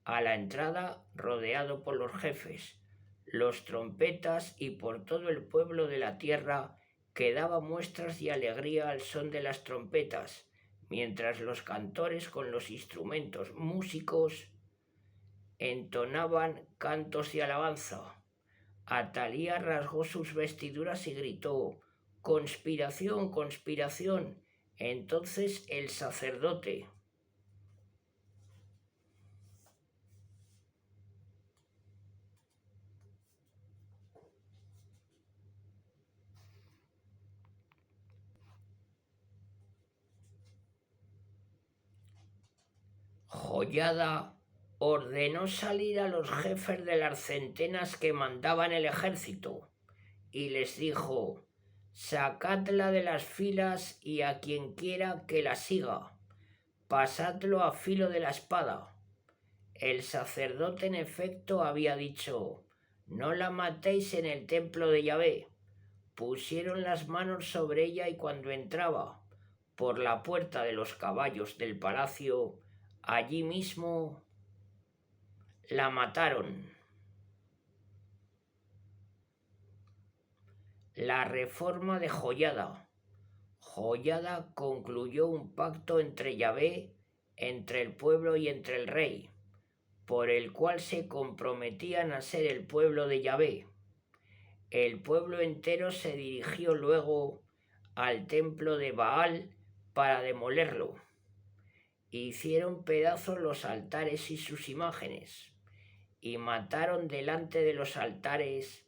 a la entrada, rodeado por los jefes, los trompetas y por todo el pueblo de la tierra que daba muestras de alegría al son de las trompetas, mientras los cantores con los instrumentos músicos entonaban cantos de alabanza. Atalía rasgó sus vestiduras y gritó: ¡Conspiración, conspiración! Entonces el sacerdote Joiada ordenó salir a los jefes de las centenas que mandaban el ejército y les dijo: sacadla de las filas y a quien quiera que la siga, pasadlo a filo de la espada. El sacerdote en efecto había dicho: no la matéis en el templo de Yahvé. Pusieron las manos sobre ella y cuando entraba por la puerta de los caballos del palacio, allí mismo la mataron. La reforma de Joiada. Joiada concluyó un pacto entre Yahvé, entre el pueblo y entre el rey, por el cual se comprometían a ser el pueblo de Yahvé. El pueblo entero se dirigió luego al templo de Baal para demolerlo. Hicieron pedazos los altares y sus imágenes, y mataron delante de los altares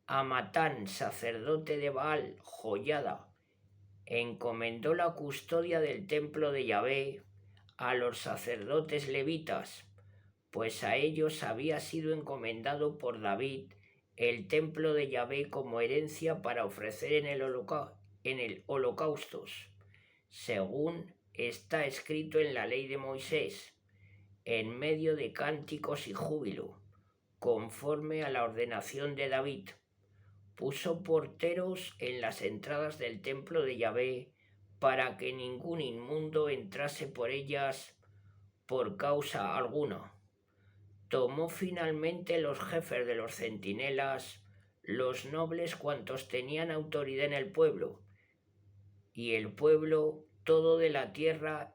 a Matán, sacerdote de Baal. Joiada encomendó la custodia del templo de Yahvé a los sacerdotes levitas, pues a ellos había sido encomendado por David el templo de Yahvé como herencia para ofrecer en el holocaustos, según está escrito en la ley de Moisés, en medio de cánticos y júbilo, conforme a la ordenación de David. Puso porteros en las entradas del templo de Yahvé para que ningún inmundo entrase por ellas por causa alguna. Tomó finalmente los jefes de los centinelas, los nobles cuantos tenían autoridad en el pueblo, y el pueblo todo de la tierra,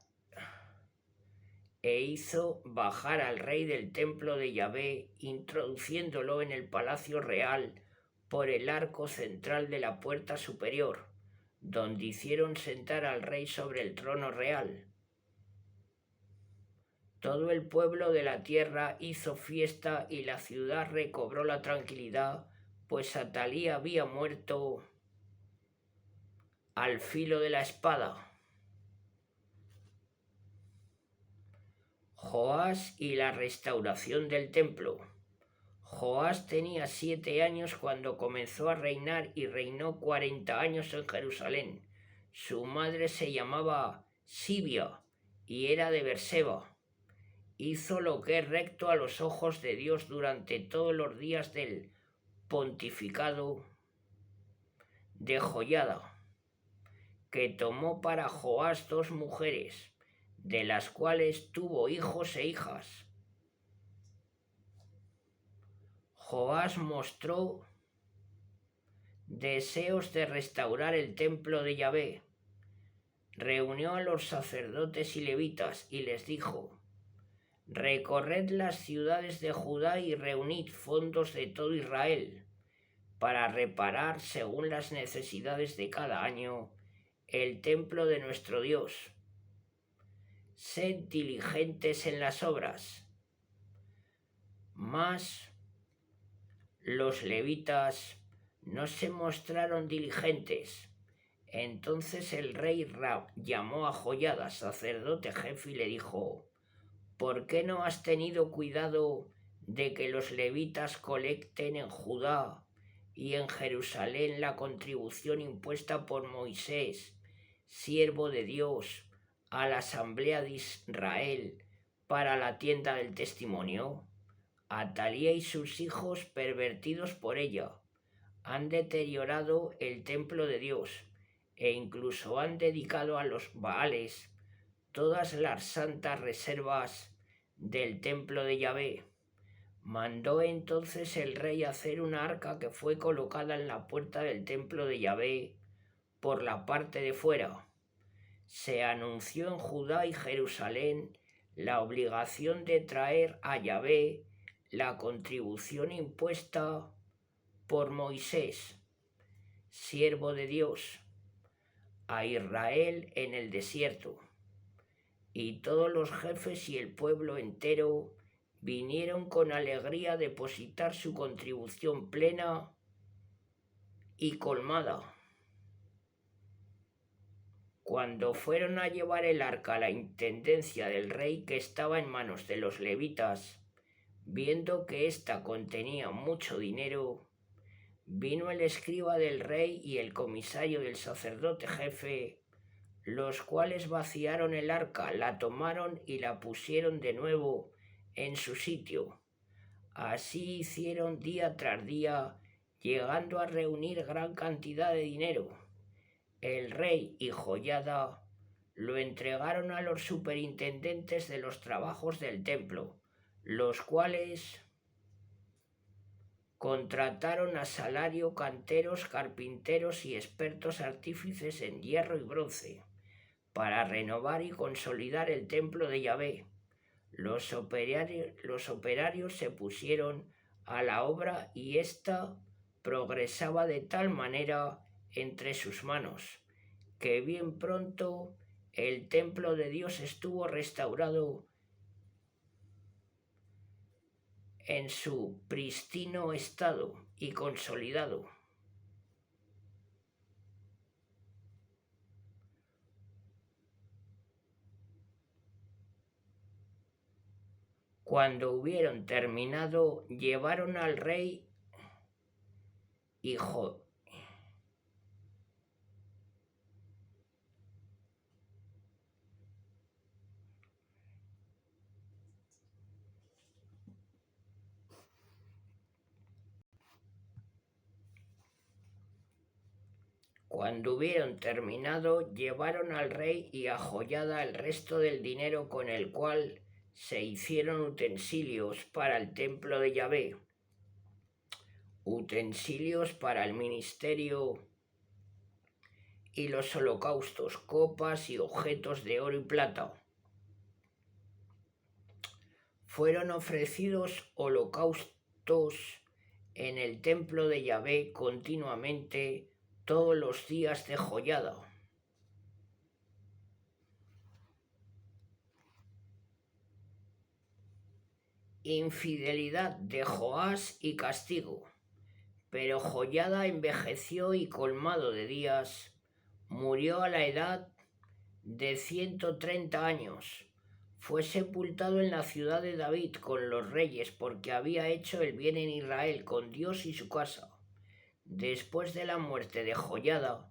e hizo bajar al rey del templo de Yahvé, introduciéndolo en el palacio real por el arco central de la puerta superior, donde hicieron sentar al rey sobre el trono real. Todo el pueblo de la tierra hizo fiesta y la ciudad recobró la tranquilidad, pues Atalía había muerto al filo de la espada. Joás y la restauración del templo. Joás tenía 7 años cuando comenzó a reinar y reinó 40 años en Jerusalén. Su madre se llamaba Sibia y era de Berseba. Hizo lo que es recto a los ojos de Dios durante todos los días del pontificado de Joiada, que tomó para Joás 2 mujeres, de las cuales tuvo hijos e hijas. Joás mostró deseos de restaurar el templo de Yahvé. Reunió a los sacerdotes y levitas y les dijo: recorred las ciudades de Judá y reunid fondos de todo Israel para reparar según las necesidades de cada año el templo de nuestro Dios. Sed diligentes en las obras. Mas los levitas no se mostraron diligentes. Entonces el rey llamó a Joiada, sacerdote jefe, y le dijo: ¿por qué no has tenido cuidado de que los levitas colecten en Judá y en Jerusalén la contribución impuesta por Moisés, siervo de Dios, a la asamblea de Israel para la tienda del testimonio? Atalía y sus hijos, pervertidos por ella, han deteriorado el templo de Dios e incluso han dedicado a los Baales todas las santas reservas del templo de Yahvé. Mandó entonces el rey hacer una arca que fue colocada en la puerta del templo de Yahvé por la parte de fuera. Se anunció en Judá y Jerusalén la obligación de traer a Yahvé la contribución impuesta por Moisés, siervo de Dios, a Israel en el desierto. Y todos los jefes y el pueblo entero vinieron con alegría a depositar su contribución plena y colmada. Cuando fueron a llevar el arca a la intendencia del rey, que estaba en manos de los levitas, viendo que ésta contenía mucho dinero, vino el escriba del rey y el comisario del sacerdote jefe, los cuales vaciaron el arca, la tomaron y la pusieron de nuevo en su sitio. Así hicieron día tras día, llegando a reunir gran cantidad de dinero. El rey y Joiada lo entregaron a los superintendentes de los trabajos del templo, los cuales contrataron a salario canteros, carpinteros y expertos artífices en hierro y bronce para renovar y consolidar el templo de Yahvé. Los operarios se pusieron a la obra y ésta progresaba de tal manera entre sus manos que bien pronto el templo de Dios estuvo restaurado en su prístino estado y consolidado. Cuando hubieron terminado, llevaron al rey hijo. Cuando hubieron terminado, llevaron al rey y a Joiada el resto del dinero con el cual se hicieron utensilios para el templo de Yahvé, utensilios para el ministerio y los holocaustos, copas y objetos de oro y plata. Fueron ofrecidos holocaustos en el templo de Yahvé continuamente todos los días de Joiada. Infidelidad de Joás y castigo. Pero Joiada envejeció y colmado de días, murió a la edad de 130 años. Fue sepultado en la ciudad de David con los reyes porque había hecho el bien en Israel con Dios y su casa. Después de la muerte de Joiada,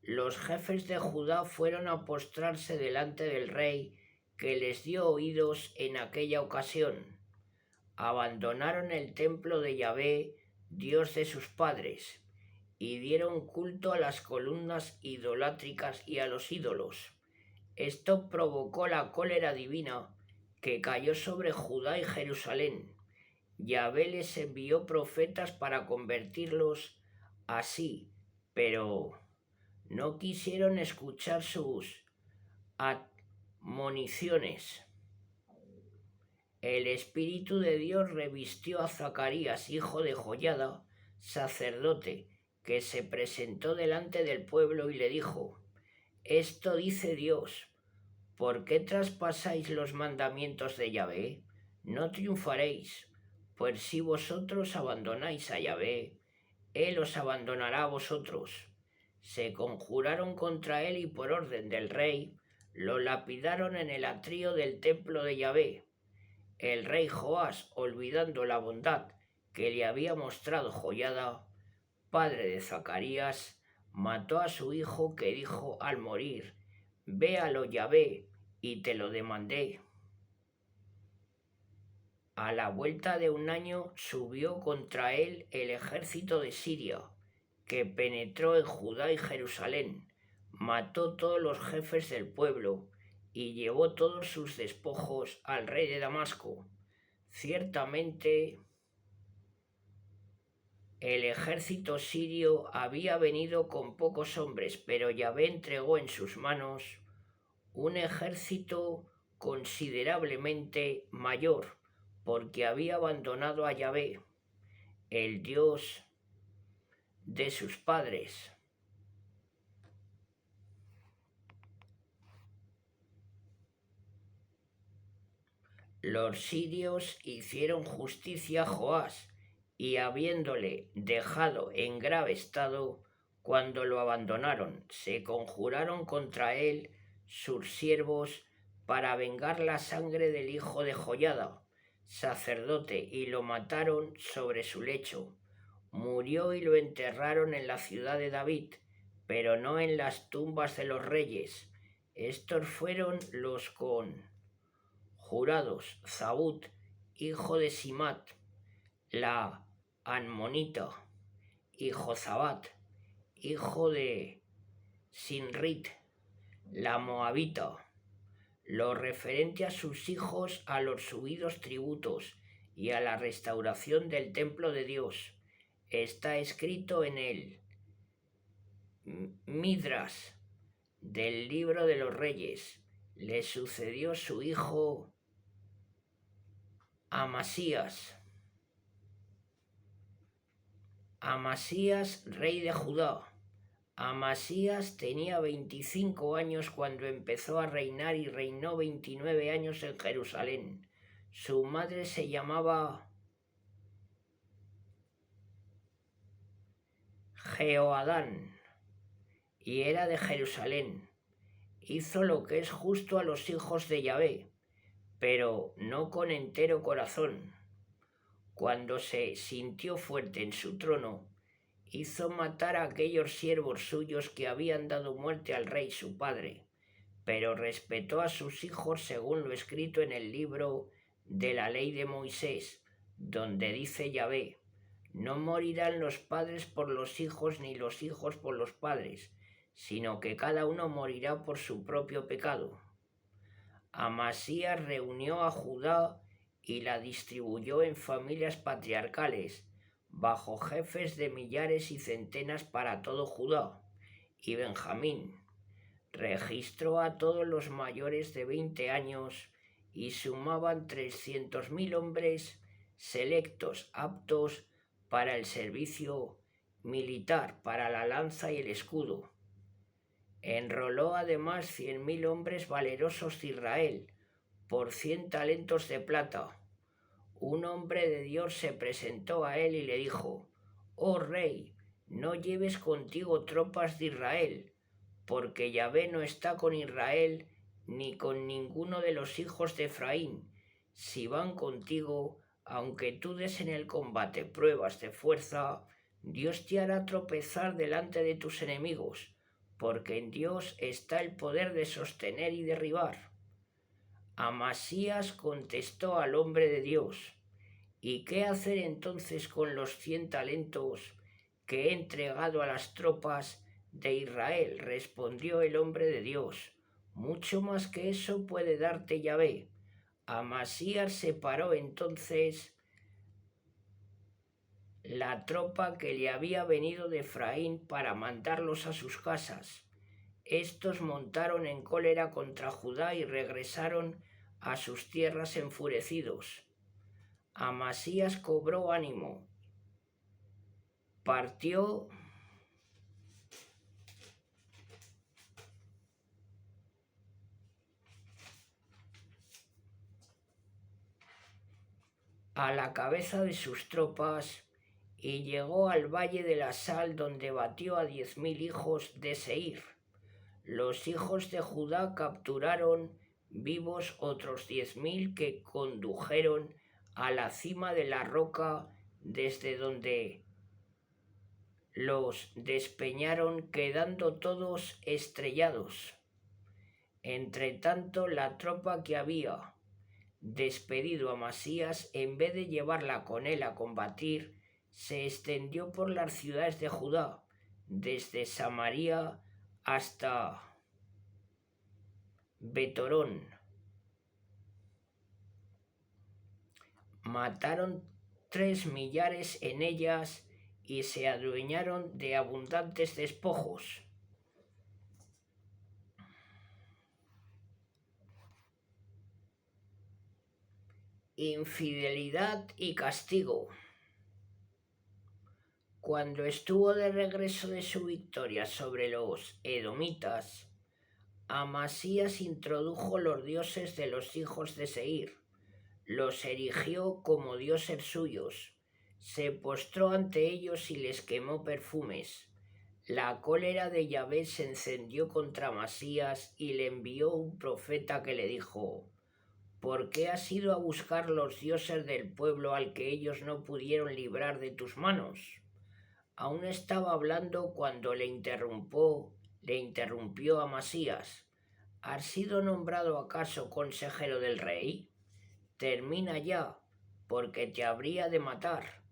los jefes de Judá fueron a postrarse delante del rey, que les dio oídos en aquella ocasión. Abandonaron el templo de Yahvé, Dios de sus padres, y dieron culto a las columnas idolátricas y a los ídolos. Esto provocó la cólera divina que cayó sobre Judá y Jerusalén. Yahvé les envió profetas para convertirlos así, pero no quisieron escuchar sus admoniciones. El Espíritu de Dios revistió a Zacarías, hijo de Joiada, sacerdote, que se presentó delante del pueblo y le dijo: «Esto dice Dios, ¿por qué traspasáis los mandamientos de Yahvé? No triunfaréis, pues si vosotros abandonáis a Yahvé, Él os abandonará a vosotros». Se conjuraron contra él y por orden del rey lo lapidaron en el atrio del templo de Yahvé. El rey Joás, olvidando la bondad que le había mostrado Joiada, padre de Zacarías, mató a su hijo, que dijo al morir: «Véalo Yahvé, y te lo demandé». A la vuelta de un año subió contra él el ejército de Siria, que penetró en Judá y Jerusalén, mató todos los jefes del pueblo y llevó todos sus despojos al rey de Damasco. Ciertamente, el ejército sirio había venido con pocos hombres, pero Yahvé entregó en sus manos un ejército considerablemente mayor, porque había abandonado a Yahvé, el Dios de sus padres. Los sirios hicieron justicia a Joás, y habiéndole dejado en grave estado, cuando lo abandonaron, se conjuraron contra él sus siervos para vengar la sangre del hijo de Joiada, sacerdote, y lo mataron sobre su lecho. Murió y lo enterraron en la ciudad de David, pero no en las tumbas de los reyes. Estos fueron los conjurados: Zabud, hijo de Simat, la Anmonita, y Jozabat, hijo de Sinrit, la Moabita. Lo referente a sus hijos, a los subidos tributos y a la restauración del templo de Dios, está escrito en el Midras del libro de los reyes. Le sucedió su hijo Amasías, rey de Judá. Amasías tenía 25 años cuando empezó a reinar y reinó 29 años en Jerusalén. Su madre se llamaba Jehoadán y era de Jerusalén. Hizo lo que es justo a los hijos de Yahvé, pero no con entero corazón. Cuando se sintió fuerte en su trono hizo matar a aquellos siervos suyos que habían dado muerte al rey su padre, pero respetó a sus hijos según lo escrito en el libro de la ley de Moisés, donde dice Yahvé: no morirán los padres por los hijos ni los hijos por los padres, sino que cada uno morirá por su propio pecado. Amasías reunió a Judá y la distribuyó en familias patriarcales, bajo jefes de millares y centenas para todo Judá y Benjamín. Registró a todos los mayores de 20 años y sumaban 300.000 hombres selectos, aptos para el servicio militar, para la lanza y el escudo. Enroló además 100.000 hombres valerosos de Israel por 100 talentos de plata. Un hombre de Dios se presentó a él y le dijo: oh rey, no lleves contigo tropas de Israel, porque Yahvé no está con Israel ni con ninguno de los hijos de Efraín. Si van contigo, aunque tú des en el combate pruebas de fuerza, Dios te hará tropezar delante de tus enemigos, porque en Dios está el poder de sostener y derribar. Amasías contestó al hombre de Dios: ¿y qué hacer entonces con los 100 talentos que he entregado a las tropas de Israel? Respondió el hombre de Dios: mucho más que eso puede darte Yahvé. Amasías separó entonces la tropa que le había venido de Efraín para mandarlos a sus casas. Estos montaron en cólera contra Judá y regresaron a sus tierras enfurecidos. Amasías cobró ánimo, partió a la cabeza de sus tropas y llegó al valle de la Sal, donde batió a 10.000 hijos de Seir. Los hijos de Judá capturaron vivos otros 10.000 que condujeron a la cima de la roca, desde donde los despeñaron, quedando todos estrellados. Entretanto, la tropa que había despedido a Amasías, en vez de llevarla con él a combatir, se extendió por las ciudades de Judá, desde Samaria hasta Betorón. Mataron 3 millares en ellas y se adueñaron de abundantes despojos. Infidelidad y castigo. Cuando estuvo de regreso de su victoria sobre los edomitas, Amasías introdujo los dioses de los hijos de Seir, los erigió como dioses suyos, se postró ante ellos y les quemó perfumes. La cólera de Yahvé se encendió contra Amasías y le envió un profeta que le dijo: ¿por qué has ido a buscar los dioses del pueblo al que ellos no pudieron librar de tus manos? Aún estaba hablando cuando le interrumpió Amasías: ¿has sido nombrado acaso consejero del rey? Termina ya, porque te habría de matar.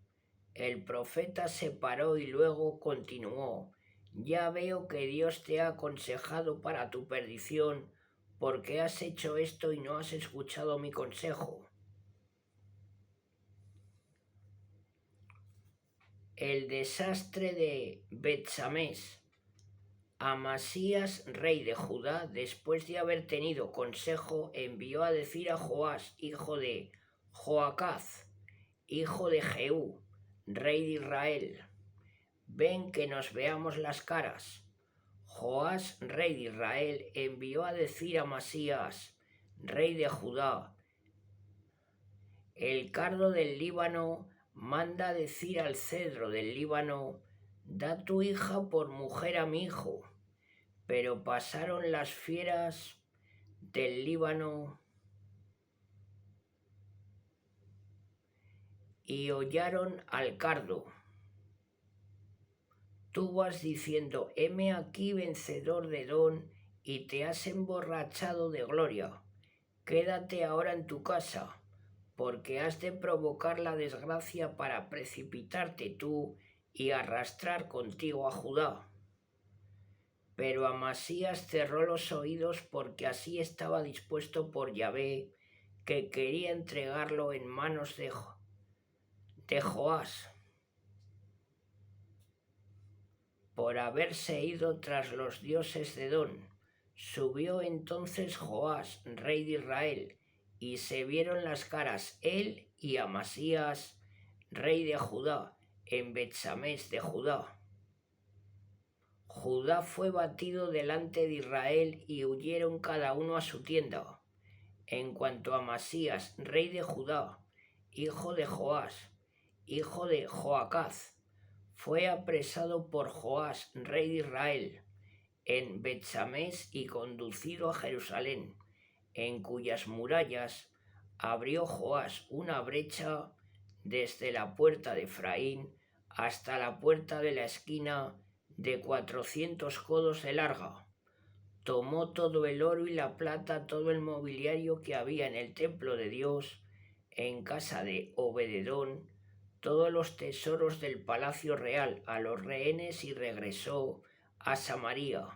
El profeta se paró y luego continuó: ya veo que Dios te ha aconsejado para tu perdición, porque has hecho esto y no has escuchado mi consejo. El desastre de Bet-Samés. Amasías, rey de Judá, después de haber tenido consejo, envió a decir a Joás, hijo de Joacaz, hijo de Jehú, rey de Israel: ven que nos veamos las caras. Joás, rey de Israel, envió a decir a Amasías, rey de Judá: el cardo del Líbano manda decir al cedro del Líbano: da tu hija por mujer a mi hijo. Pero pasaron las fieras del Líbano y hollaron al cardo. Tú vas diciendo, heme aquí vencedor de Edom, y te has emborrachado de gloria. Quédate ahora en tu casa, porque has de provocar la desgracia para precipitarte tú y arrastrar contigo a Judá. Pero Amasías cerró los oídos porque así estaba dispuesto por Yahvé, que quería entregarlo en manos de Joás, por haberse ido tras los dioses de Edom. Subió entonces Joás, rey de Israel, y se vieron las caras él y Amasías, rey de Judá, en Betsamés de Judá. Judá fue batido delante de Israel y huyeron cada uno a su tienda. En cuanto a Amasías, rey de Judá, hijo de Joás, hijo de Joacaz, fue apresado por Joás, rey de Israel, en Betsamés y conducido a Jerusalén, en cuyas murallas abrió Joás una brecha desde la puerta de Efraín hasta la puerta de la esquina de 400 codos de larga. Tomó todo el oro y la plata, todo el mobiliario que había en el templo de Dios, en casa de Obededón, todos los tesoros del palacio real a los rehenes y regresó a Samaria.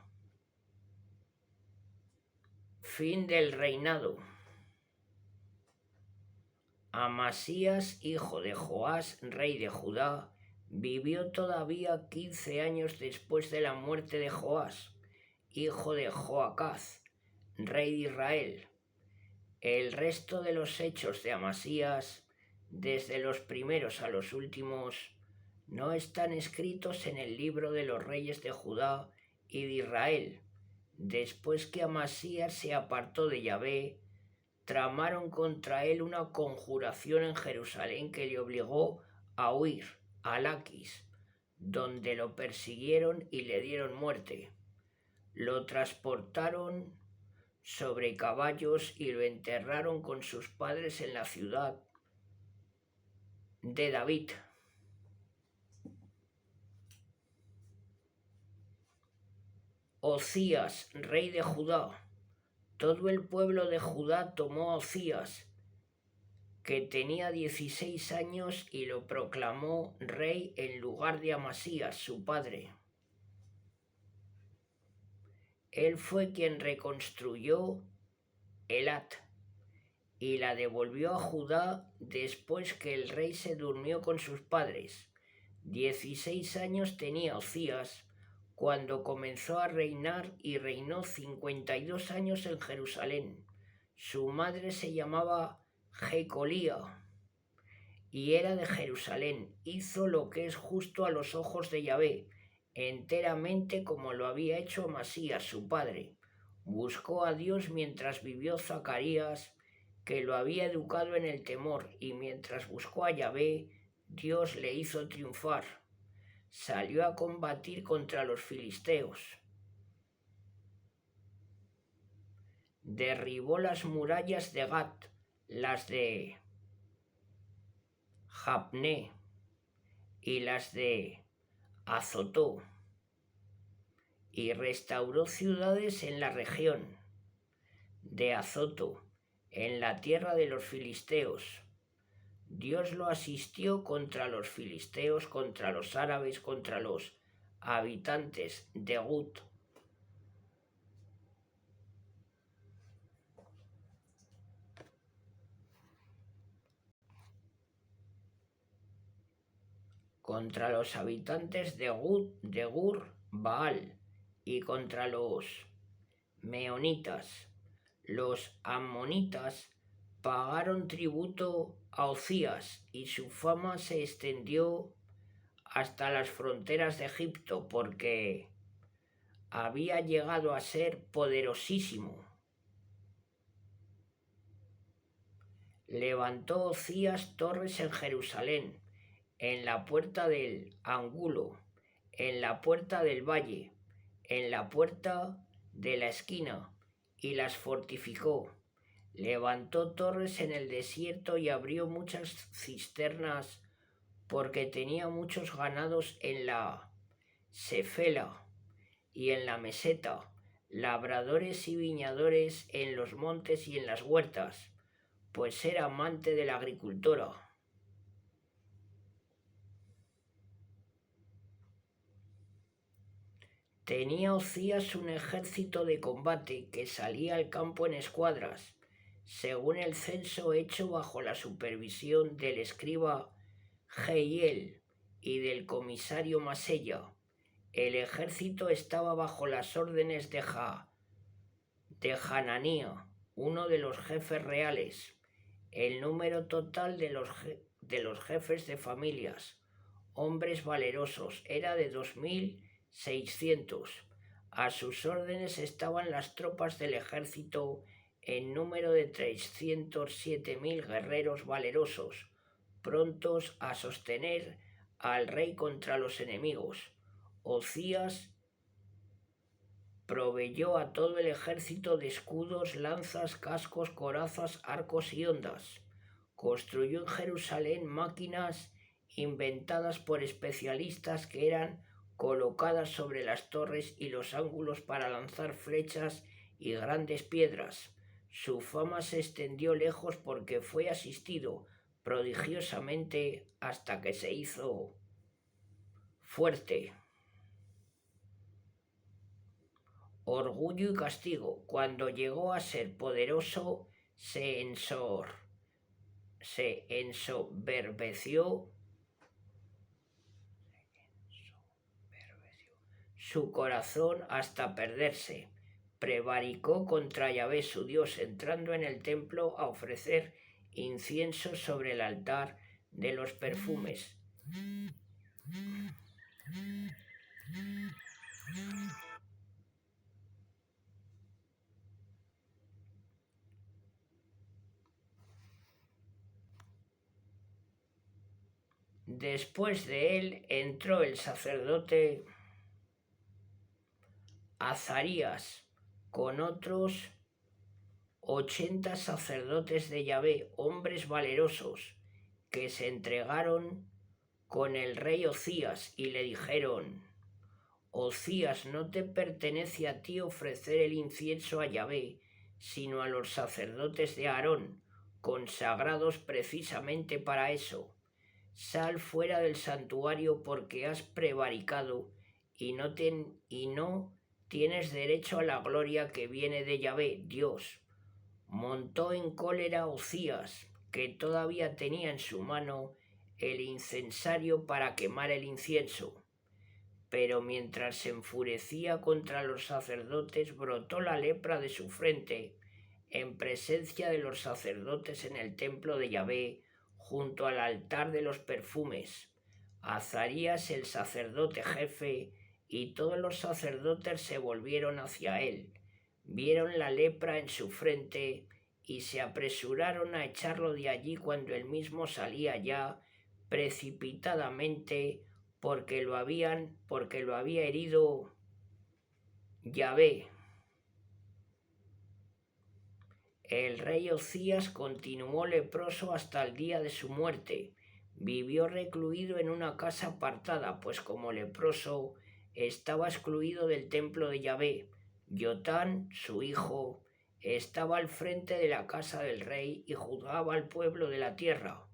Fin del reinado. Amasías, hijo de Joás, rey de Judá, vivió todavía 15 años después de la muerte de Joás, hijo de Joacaz, rey de Israel. El resto de los hechos de Amasías, desde los primeros a los últimos, no están escritos en el libro de los reyes de Judá y de Israel. Después que Amasías se apartó de Yahvé, tramaron contra él una conjuración en Jerusalén que le obligó a huir a Laquis, donde lo persiguieron y le dieron muerte. Lo transportaron sobre caballos y lo enterraron con sus padres en la ciudad de David. Ocías, rey de Judá. Todo el pueblo de Judá tomó a Ocías, que tenía 16 años, y lo proclamó rey en lugar de Amasías, su padre. Él fue quien reconstruyó Elat y la devolvió a Judá después que el rey se durmió con sus padres. 16 años tenía Ocías cuando comenzó a reinar y reinó 52 años en Jerusalén. Su madre se llamaba Jecolía y era de Jerusalén. Hizo lo que es justo a los ojos de Yahvé, enteramente como lo había hecho Amasías, su padre. Buscó a Dios mientras vivió Zacarías, que lo había educado en el temor, y mientras buscó a Yahvé, Dios le hizo triunfar. Salió a combatir contra los filisteos. Derribó las murallas de Gat, las de Japné y las de Azotó, y restauró ciudades en la región de Azoto, en la tierra de los filisteos. Dios lo asistió contra los filisteos, contra los árabes, contra los habitantes de Gut. Contra los habitantes de Gur, Baal, y contra los meonitas. Los amonitas pagaron tributo a Ocías y su fama se extendió hasta las fronteras de Egipto porque había llegado a ser poderosísimo. Levantó Ocías torres en Jerusalén, en la puerta del ángulo, en la puerta del valle, en la puerta de la esquina, y las fortificó. Levantó torres en el desierto y abrió muchas cisternas porque tenía muchos ganados en la Sefela y en la meseta, labradores y viñadores en los montes y en las huertas, pues era amante de la agricultura. Tenía Ocías un ejército de combate que salía al campo en escuadras, según el censo hecho bajo la supervisión del escriba Jehiel y del comisario Masella. El ejército estaba bajo las órdenes de Hananía, uno de los jefes reales. El número total de los jefes de familias, hombres valerosos, era de 2600. A sus órdenes estaban las tropas del ejército en número de 307.000 guerreros valerosos, prontos a sostener al rey contra los enemigos. Ocías proveyó a todo el ejército de escudos, lanzas, cascos, corazas, arcos y hondas. Construyó en Jerusalén máquinas inventadas por especialistas que eran colocadas sobre las torres y los ángulos para lanzar flechas y grandes piedras. Su fama se extendió lejos porque fue asistido prodigiosamente hasta que se hizo fuerte. Orgullo y castigo. Cuando llegó a ser poderoso, se ensoberbeció su corazón hasta perderse. Prevaricó contra Yahvé su Dios, entrando en el templo a ofrecer incienso sobre el altar de los perfumes. Después de él entró el sacerdote Azarías con otros 80 sacerdotes de Yahvé, hombres valerosos, que se entregaron con el rey Ocías y le dijeron: Ocías, no te pertenece a ti ofrecer el incienso a Yahvé, sino a los sacerdotes de Aarón, consagrados precisamente para eso. Sal fuera del santuario porque has prevaricado y no tienes derecho a la gloria que viene de Yahvé, Dios. Montó en cólera Ocías, que todavía tenía en su mano el incensario para quemar el incienso. Pero mientras se enfurecía contra los sacerdotes, brotó la lepra de su frente en presencia de los sacerdotes en el templo de Yahvé, junto al altar de los perfumes. Azarías, el sacerdote jefe, y todos los sacerdotes se volvieron hacia él. Vieron la lepra en su frente y se apresuraron a echarlo de allí cuando él mismo salía ya precipitadamente porque lo había herido Yahvé. El rey Ocías continuó leproso hasta el día de su muerte. Vivió recluido en una casa apartada, pues como leproso estaba excluido del templo de Yahvé. Yotán, su hijo, estaba al frente de la casa del rey y juzgaba al pueblo de la tierra.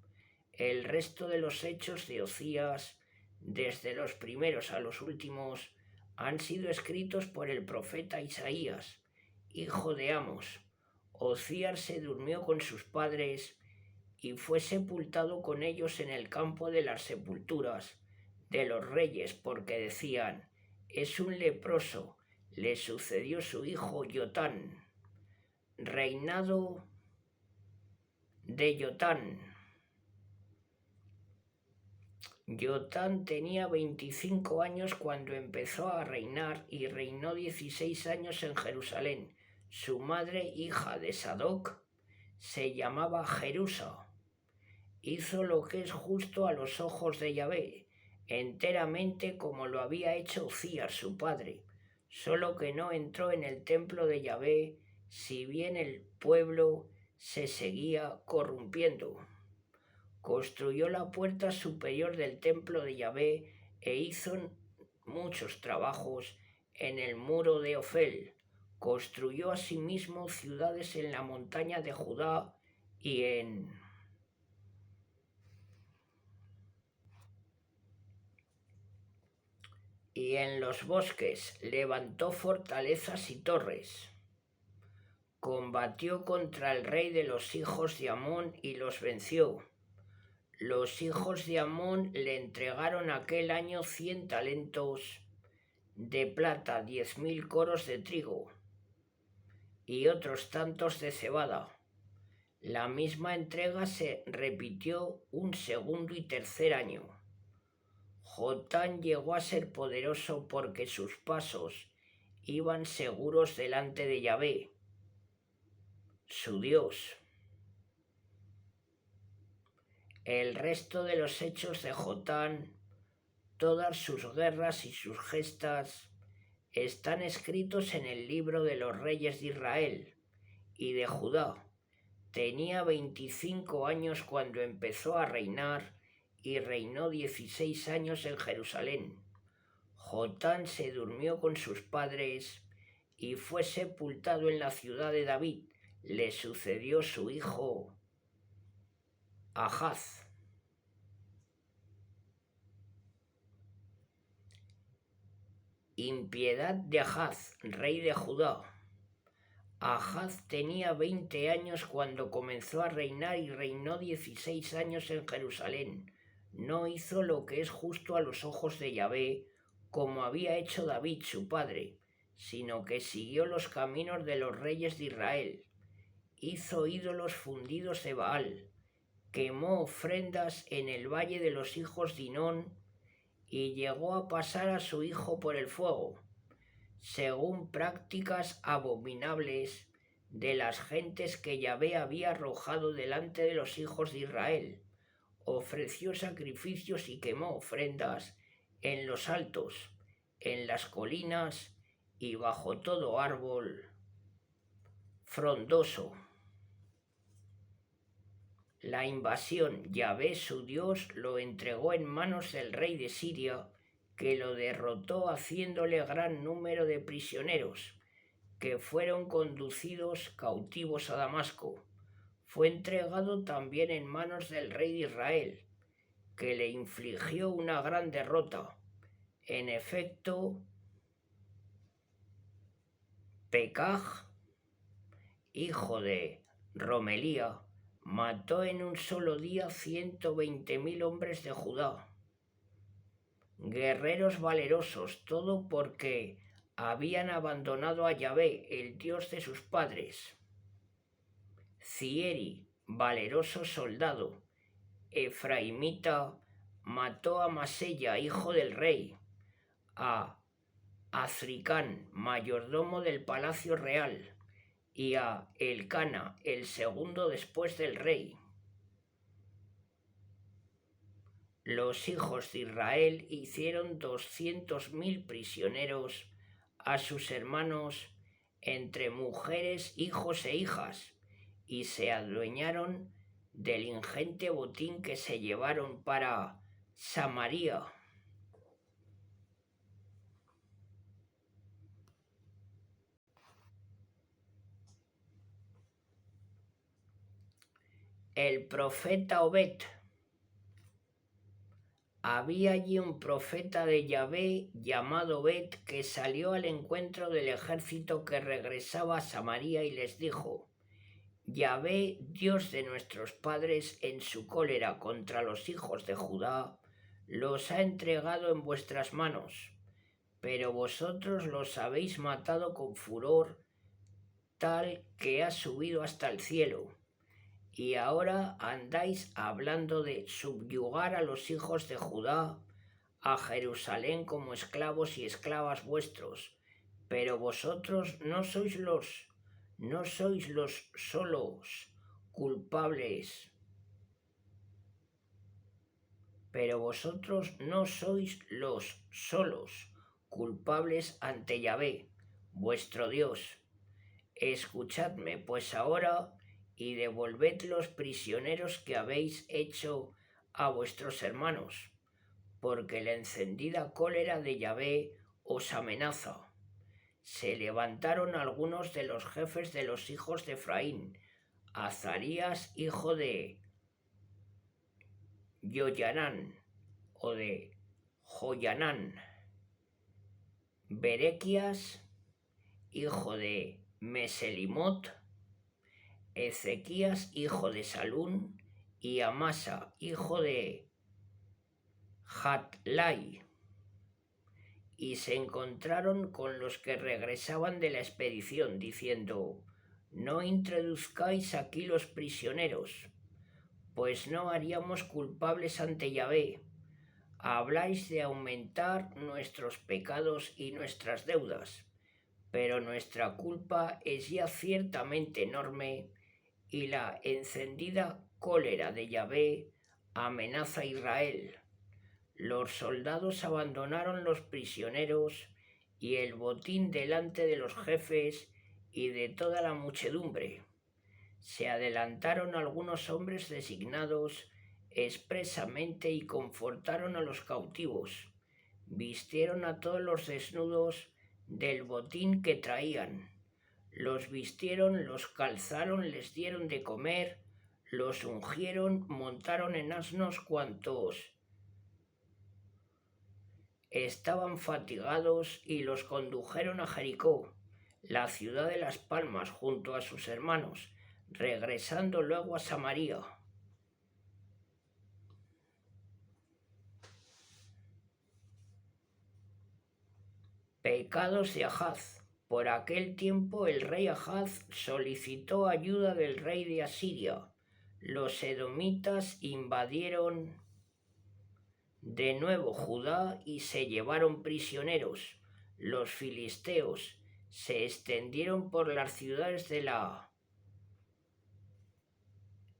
El resto de los hechos de Ocías, desde los primeros a los últimos, han sido escritos por el profeta Isaías, hijo de Amos. Ocías se durmió con sus padres y fue sepultado con ellos en el campo de las sepulturas de los reyes, porque decían: es un leproso. Le sucedió su hijo Yotán. Reinado de Yotán. Yotán tenía 25 años cuando empezó a reinar y reinó 16 años en Jerusalén. Su madre, hija de Sadoc, se llamaba Jerusa. Hizo lo que es justo a los ojos de Yahvé, enteramente como lo había hecho Ocías, su padre, solo que no entró en el templo de Yahvé, si bien el pueblo se seguía corrompiendo. Construyó la puerta superior del templo de Yahvé e hizo muchos trabajos en el muro de Ofel. Construyó asimismo ciudades en la montaña de Judá y en los bosques. Levantó fortalezas y torres. Combatió contra el rey de los hijos de Amón y los venció. Los hijos de Amón le entregaron aquel año 100 talentos de plata, 10.000 coros de trigo y otros tantos de cebada. La misma entrega se repitió un segundo y tercer año. Jotán llegó a ser poderoso porque sus pasos iban seguros delante de Yahvé, su Dios. El resto de los hechos de Jotán, todas sus guerras y sus gestas, están escritos en el libro de los reyes de Israel y de Judá. Tenía 25 años cuando empezó a reinar y reinó 16 años en Jerusalén. Jotán se durmió con sus padres y fue sepultado en la ciudad de David. Le sucedió su hijo Ahaz. Impiedad de Ahaz, rey de Judá. Ahaz tenía 20 años cuando comenzó a reinar y reinó 16 años en Jerusalén. No hizo lo que es justo a los ojos de Yahvé, como había hecho David su padre, sino que siguió los caminos de los reyes de Israel. Hizo ídolos fundidos de Baal, quemó ofrendas en el valle de los hijos de Hinón y llegó a pasar a su hijo por el fuego, según prácticas abominables de las gentes que Yahvé había arrojado delante de los hijos de Israel. Ofreció sacrificios y quemó ofrendas en los altos, en las colinas y bajo todo árbol frondoso. La invasión, Yahvé su Dios lo entregó en manos del rey de Siria, que lo derrotó haciéndole gran número de prisioneros, que fueron conducidos cautivos a Damasco. Fue entregado también en manos del rey de Israel, que le infligió una gran derrota. En efecto, Pekaj, hijo de Romelía, mató en un solo día 120.000 hombres de Judá, guerreros valerosos, todo porque habían abandonado a Yahvé, el Dios de sus padres. Zieri, valeroso soldado, efraimita, mató a Masella, hijo del rey, a Azricán, mayordomo del palacio real, y a Elcana, el segundo después del rey. Los hijos de Israel hicieron 200.000 prisioneros a sus hermanos entre mujeres, hijos e hijas, y se adueñaron del ingente botín que se llevaron para Samaria. El profeta Obed. Había allí un profeta de Yahvé llamado Obed que salió al encuentro del ejército que regresaba a Samaria y les dijo: Yahvé, Dios de nuestros padres, en su cólera contra los hijos de Judá, los ha entregado en vuestras manos, pero vosotros los habéis matado con furor tal que ha subido hasta el cielo. Y ahora andáis hablando de subyugar a los hijos de Judá a Jerusalén como esclavos y esclavas vuestros, pero vosotros no sois los solos culpables. Pero vosotros no sois los solos culpables ante Yahvé, vuestro Dios. Escuchadme pues ahora y devolved los prisioneros que habéis hecho a vuestros hermanos, porque la encendida cólera de Yahvé os amenaza. Se levantaron algunos de los jefes de los hijos de Efraín, Azarías, hijo de Yoyanán, o de Joyanán, Berequías, hijo de Meselimot, Ezequías, hijo de Salún, y Amasa, hijo de Hatlai, y se encontraron con los que regresaban de la expedición, diciendo: no introduzcáis aquí los prisioneros, pues no haríamos culpables ante Yahvé. Habláis de aumentar nuestros pecados y nuestras deudas, pero nuestra culpa es ya ciertamente enorme, y la encendida cólera de Yahvé amenaza a Israel. Los soldados abandonaron los prisioneros y el botín delante de los jefes y de toda la muchedumbre. Se adelantaron algunos hombres designados expresamente y confortaron a los cautivos. Vistieron a todos los desnudos del botín que traían. Los vistieron, los calzaron, les dieron de comer, los ungieron, montaron en asnos cuantos estaban fatigados y los condujeron a Jericó, la ciudad de las palmas, junto a sus hermanos, regresando luego a Samaria. Pecados de Ahaz. Por aquel tiempo el rey Ahaz solicitó ayuda del rey de Asiria. Los edomitas invadieron de nuevo Judá y se llevaron prisioneros. Los filisteos se extendieron por las ciudades de la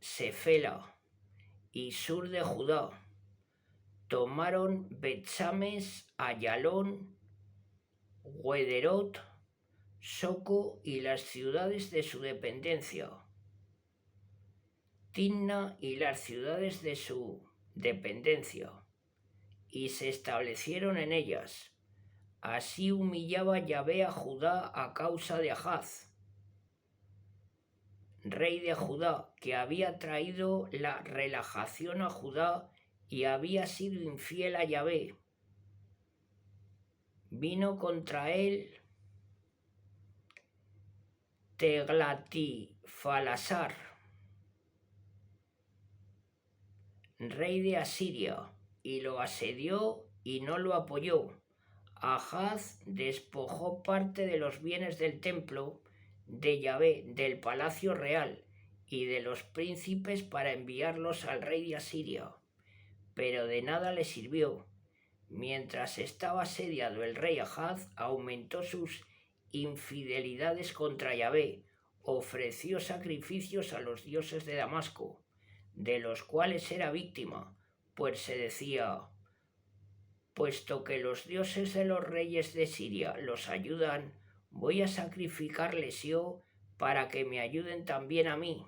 Sefela y sur de Judá. Tomaron Betsames, Ayalón, Guederot, Soco y las ciudades de su dependencia, Timna y las ciudades de su dependencia, y se establecieron en ellas. Así humillaba Yahvé a Judá a causa de Ahaz, rey de Judá, que había traído la relajación a Judá y había sido infiel a Yahvé. Vino contra él Teglatifalásar, rey de Asiria, y lo asedió y no lo apoyó. Ahaz despojó parte de los bienes del templo de Yahvé, del palacio real y de los príncipes para enviarlos al rey de Asiria, pero de nada le sirvió. Mientras estaba asediado el rey Ahaz, aumentó sus infidelidades contra Yahvé, ofreció sacrificios a los dioses de Damasco, de los cuales era víctima, pues se decía: puesto que los dioses de los reyes de Siria los ayudan, voy a sacrificarles yo para que me ayuden también a mí.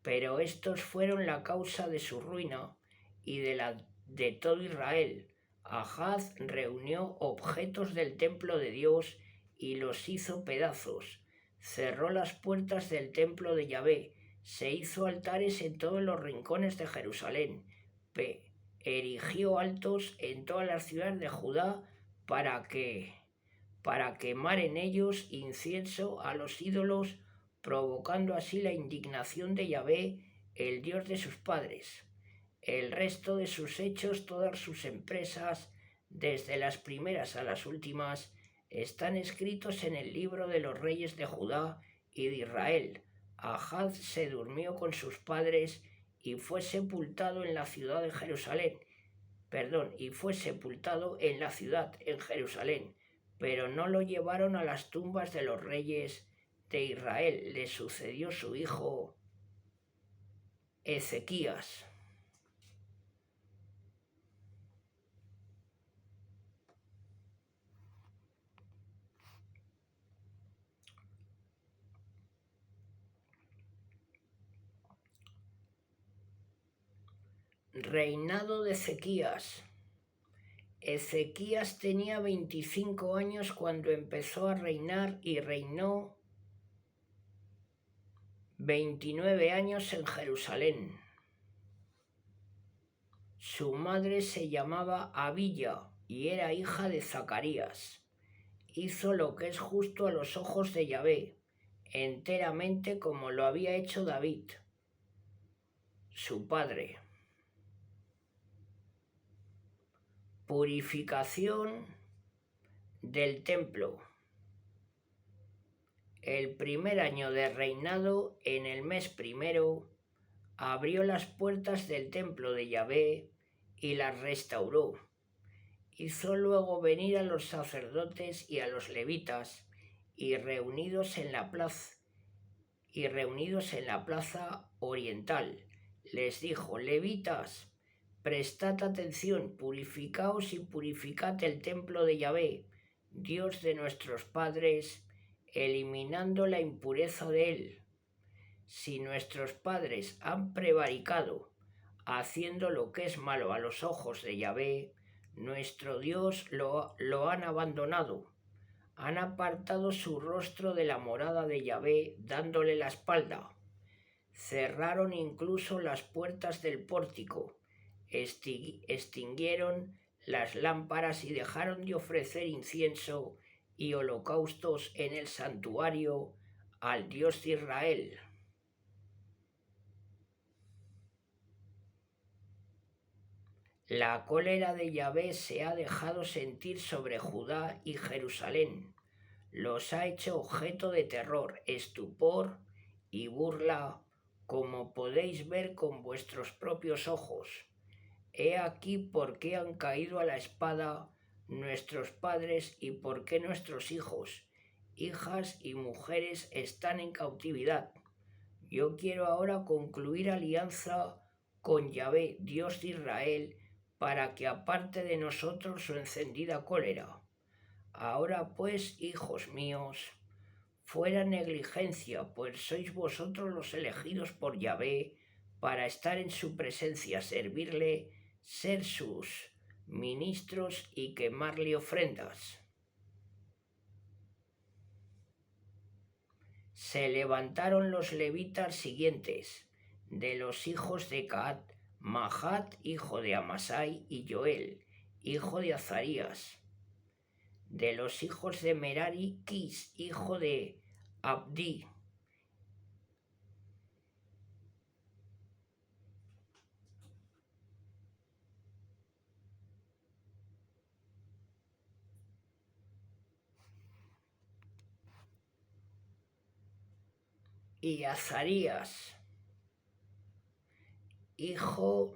Pero estos fueron la causa de su ruina y de la de todo Israel. Ahaz reunió objetos del templo de Dios y los hizo pedazos. Cerró las puertas del templo de Yahvé. Se hizo altares en todos los rincones de Jerusalén. Erigió altos en todas las ciudades de Judá para quemar en ellos incienso a los ídolos, provocando así la indignación de Yahvé, el Dios de sus padres. El resto de sus hechos, todas sus empresas, desde las primeras a las últimas, están escritos en el libro de los reyes de Judá y de Israel. Ahaz se durmió con sus padres y fue sepultado en la ciudad de Jerusalén. Y fue sepultado en la ciudad, en Jerusalén, pero no lo llevaron a las tumbas de los reyes de Israel. Le sucedió su hijo Ezequías. Reinado de Ezequías. Ezequías tenía 25 años cuando empezó a reinar y reinó 29 años en Jerusalén. Su madre se llamaba Abilla y era hija de Zacarías. Hizo lo que es justo a los ojos de Yahvé, enteramente como lo había hecho David, su padre. Purificación del templo. El primer año de reinado, en el mes primero, abrió las puertas del templo de Yahvé y las restauró. Hizo luego venir a los sacerdotes y a los levitas y reunidos en la plaza oriental, les dijo: levitas, prestad atención, purificaos y purificad el templo de Yahvé, Dios de nuestros padres, eliminando la impureza de él. Si nuestros padres han prevaricado, haciendo lo que es malo a los ojos de Yahvé, nuestro Dios, lo han abandonado. Han apartado su rostro de la morada de Yahvé, dándole la espalda. Cerraron incluso las puertas del pórtico, extinguieron las lámparas y dejaron de ofrecer incienso y holocaustos en el santuario al Dios de Israel. La cólera de Yahvé se ha dejado sentir sobre Judá y Jerusalén. Los ha hecho objeto de terror, estupor y burla, como podéis ver con vuestros propios ojos. He aquí por qué han caído a la espada nuestros padres y por qué nuestros hijos, hijas y mujeres están en cautividad. Yo quiero ahora concluir alianza con Yahvé, Dios de Israel, para que aparte de nosotros su encendida cólera. Ahora pues, hijos míos, fuera negligencia, pues sois vosotros los elegidos por Yahvé para estar en su presencia, servirle, ser sus ministros y quemarle ofrendas. Se levantaron los levitas siguientes, de los hijos de Caat, Mahat, hijo de Amasai, y Joel, hijo de Azarías. De los hijos de Merari, Quis, hijo de Abdi. Y Azarías, hijo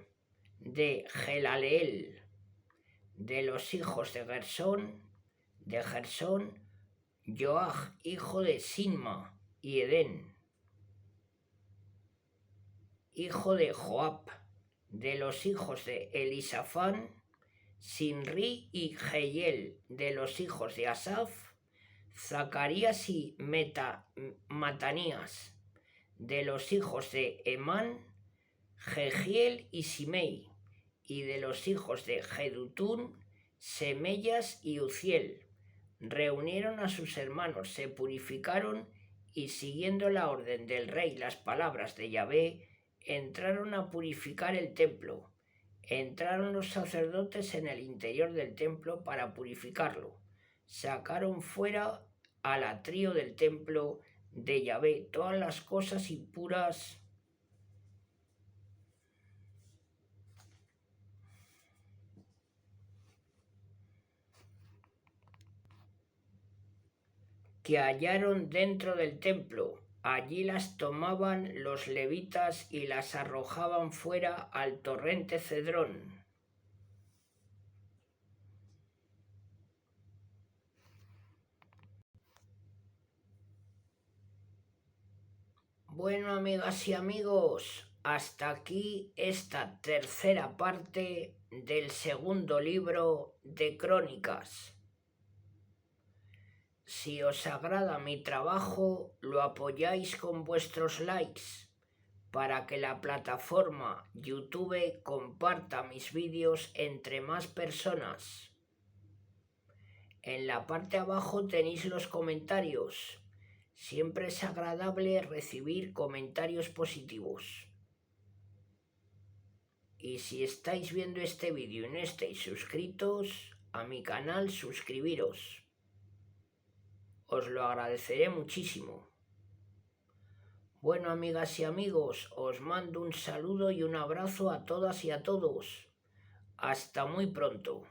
de Gelaleel. De los hijos de Gersón, Joach, hijo de Sinma y Edén, hijo de Joab. De los hijos de Elisafán, Sinri y Jehiel. De los hijos de Asaf, Zacarías y Matanías. De los hijos de Emán, Jehiel y Simei. Y de los hijos de Jedutún, Semellas y Uziel. Reunieron a sus hermanos, se purificaron y, siguiendo la orden del rey, las palabras de Yahvé, entraron a purificar el templo. Entraron los sacerdotes en el interior del templo para purificarlo. Sacaron fuera al atrio del templo de Yahvé todas las cosas impuras que hallaron dentro del templo. Allí las tomaban los levitas y las arrojaban fuera al torrente Cedrón. Bueno, amigas y amigos, hasta aquí esta tercera parte del segundo libro de Crónicas. Si os agrada mi trabajo, lo apoyáis con vuestros likes para que la plataforma YouTube comparta mis vídeos entre más personas. En la parte de abajo tenéis los comentarios. Siempre es agradable recibir comentarios positivos. Y si estáis viendo este vídeo y no estáis suscritos a mi canal, suscribiros. Os lo agradeceré muchísimo. Bueno, amigas y amigos, os mando un saludo y un abrazo a todas y a todos. Hasta muy pronto.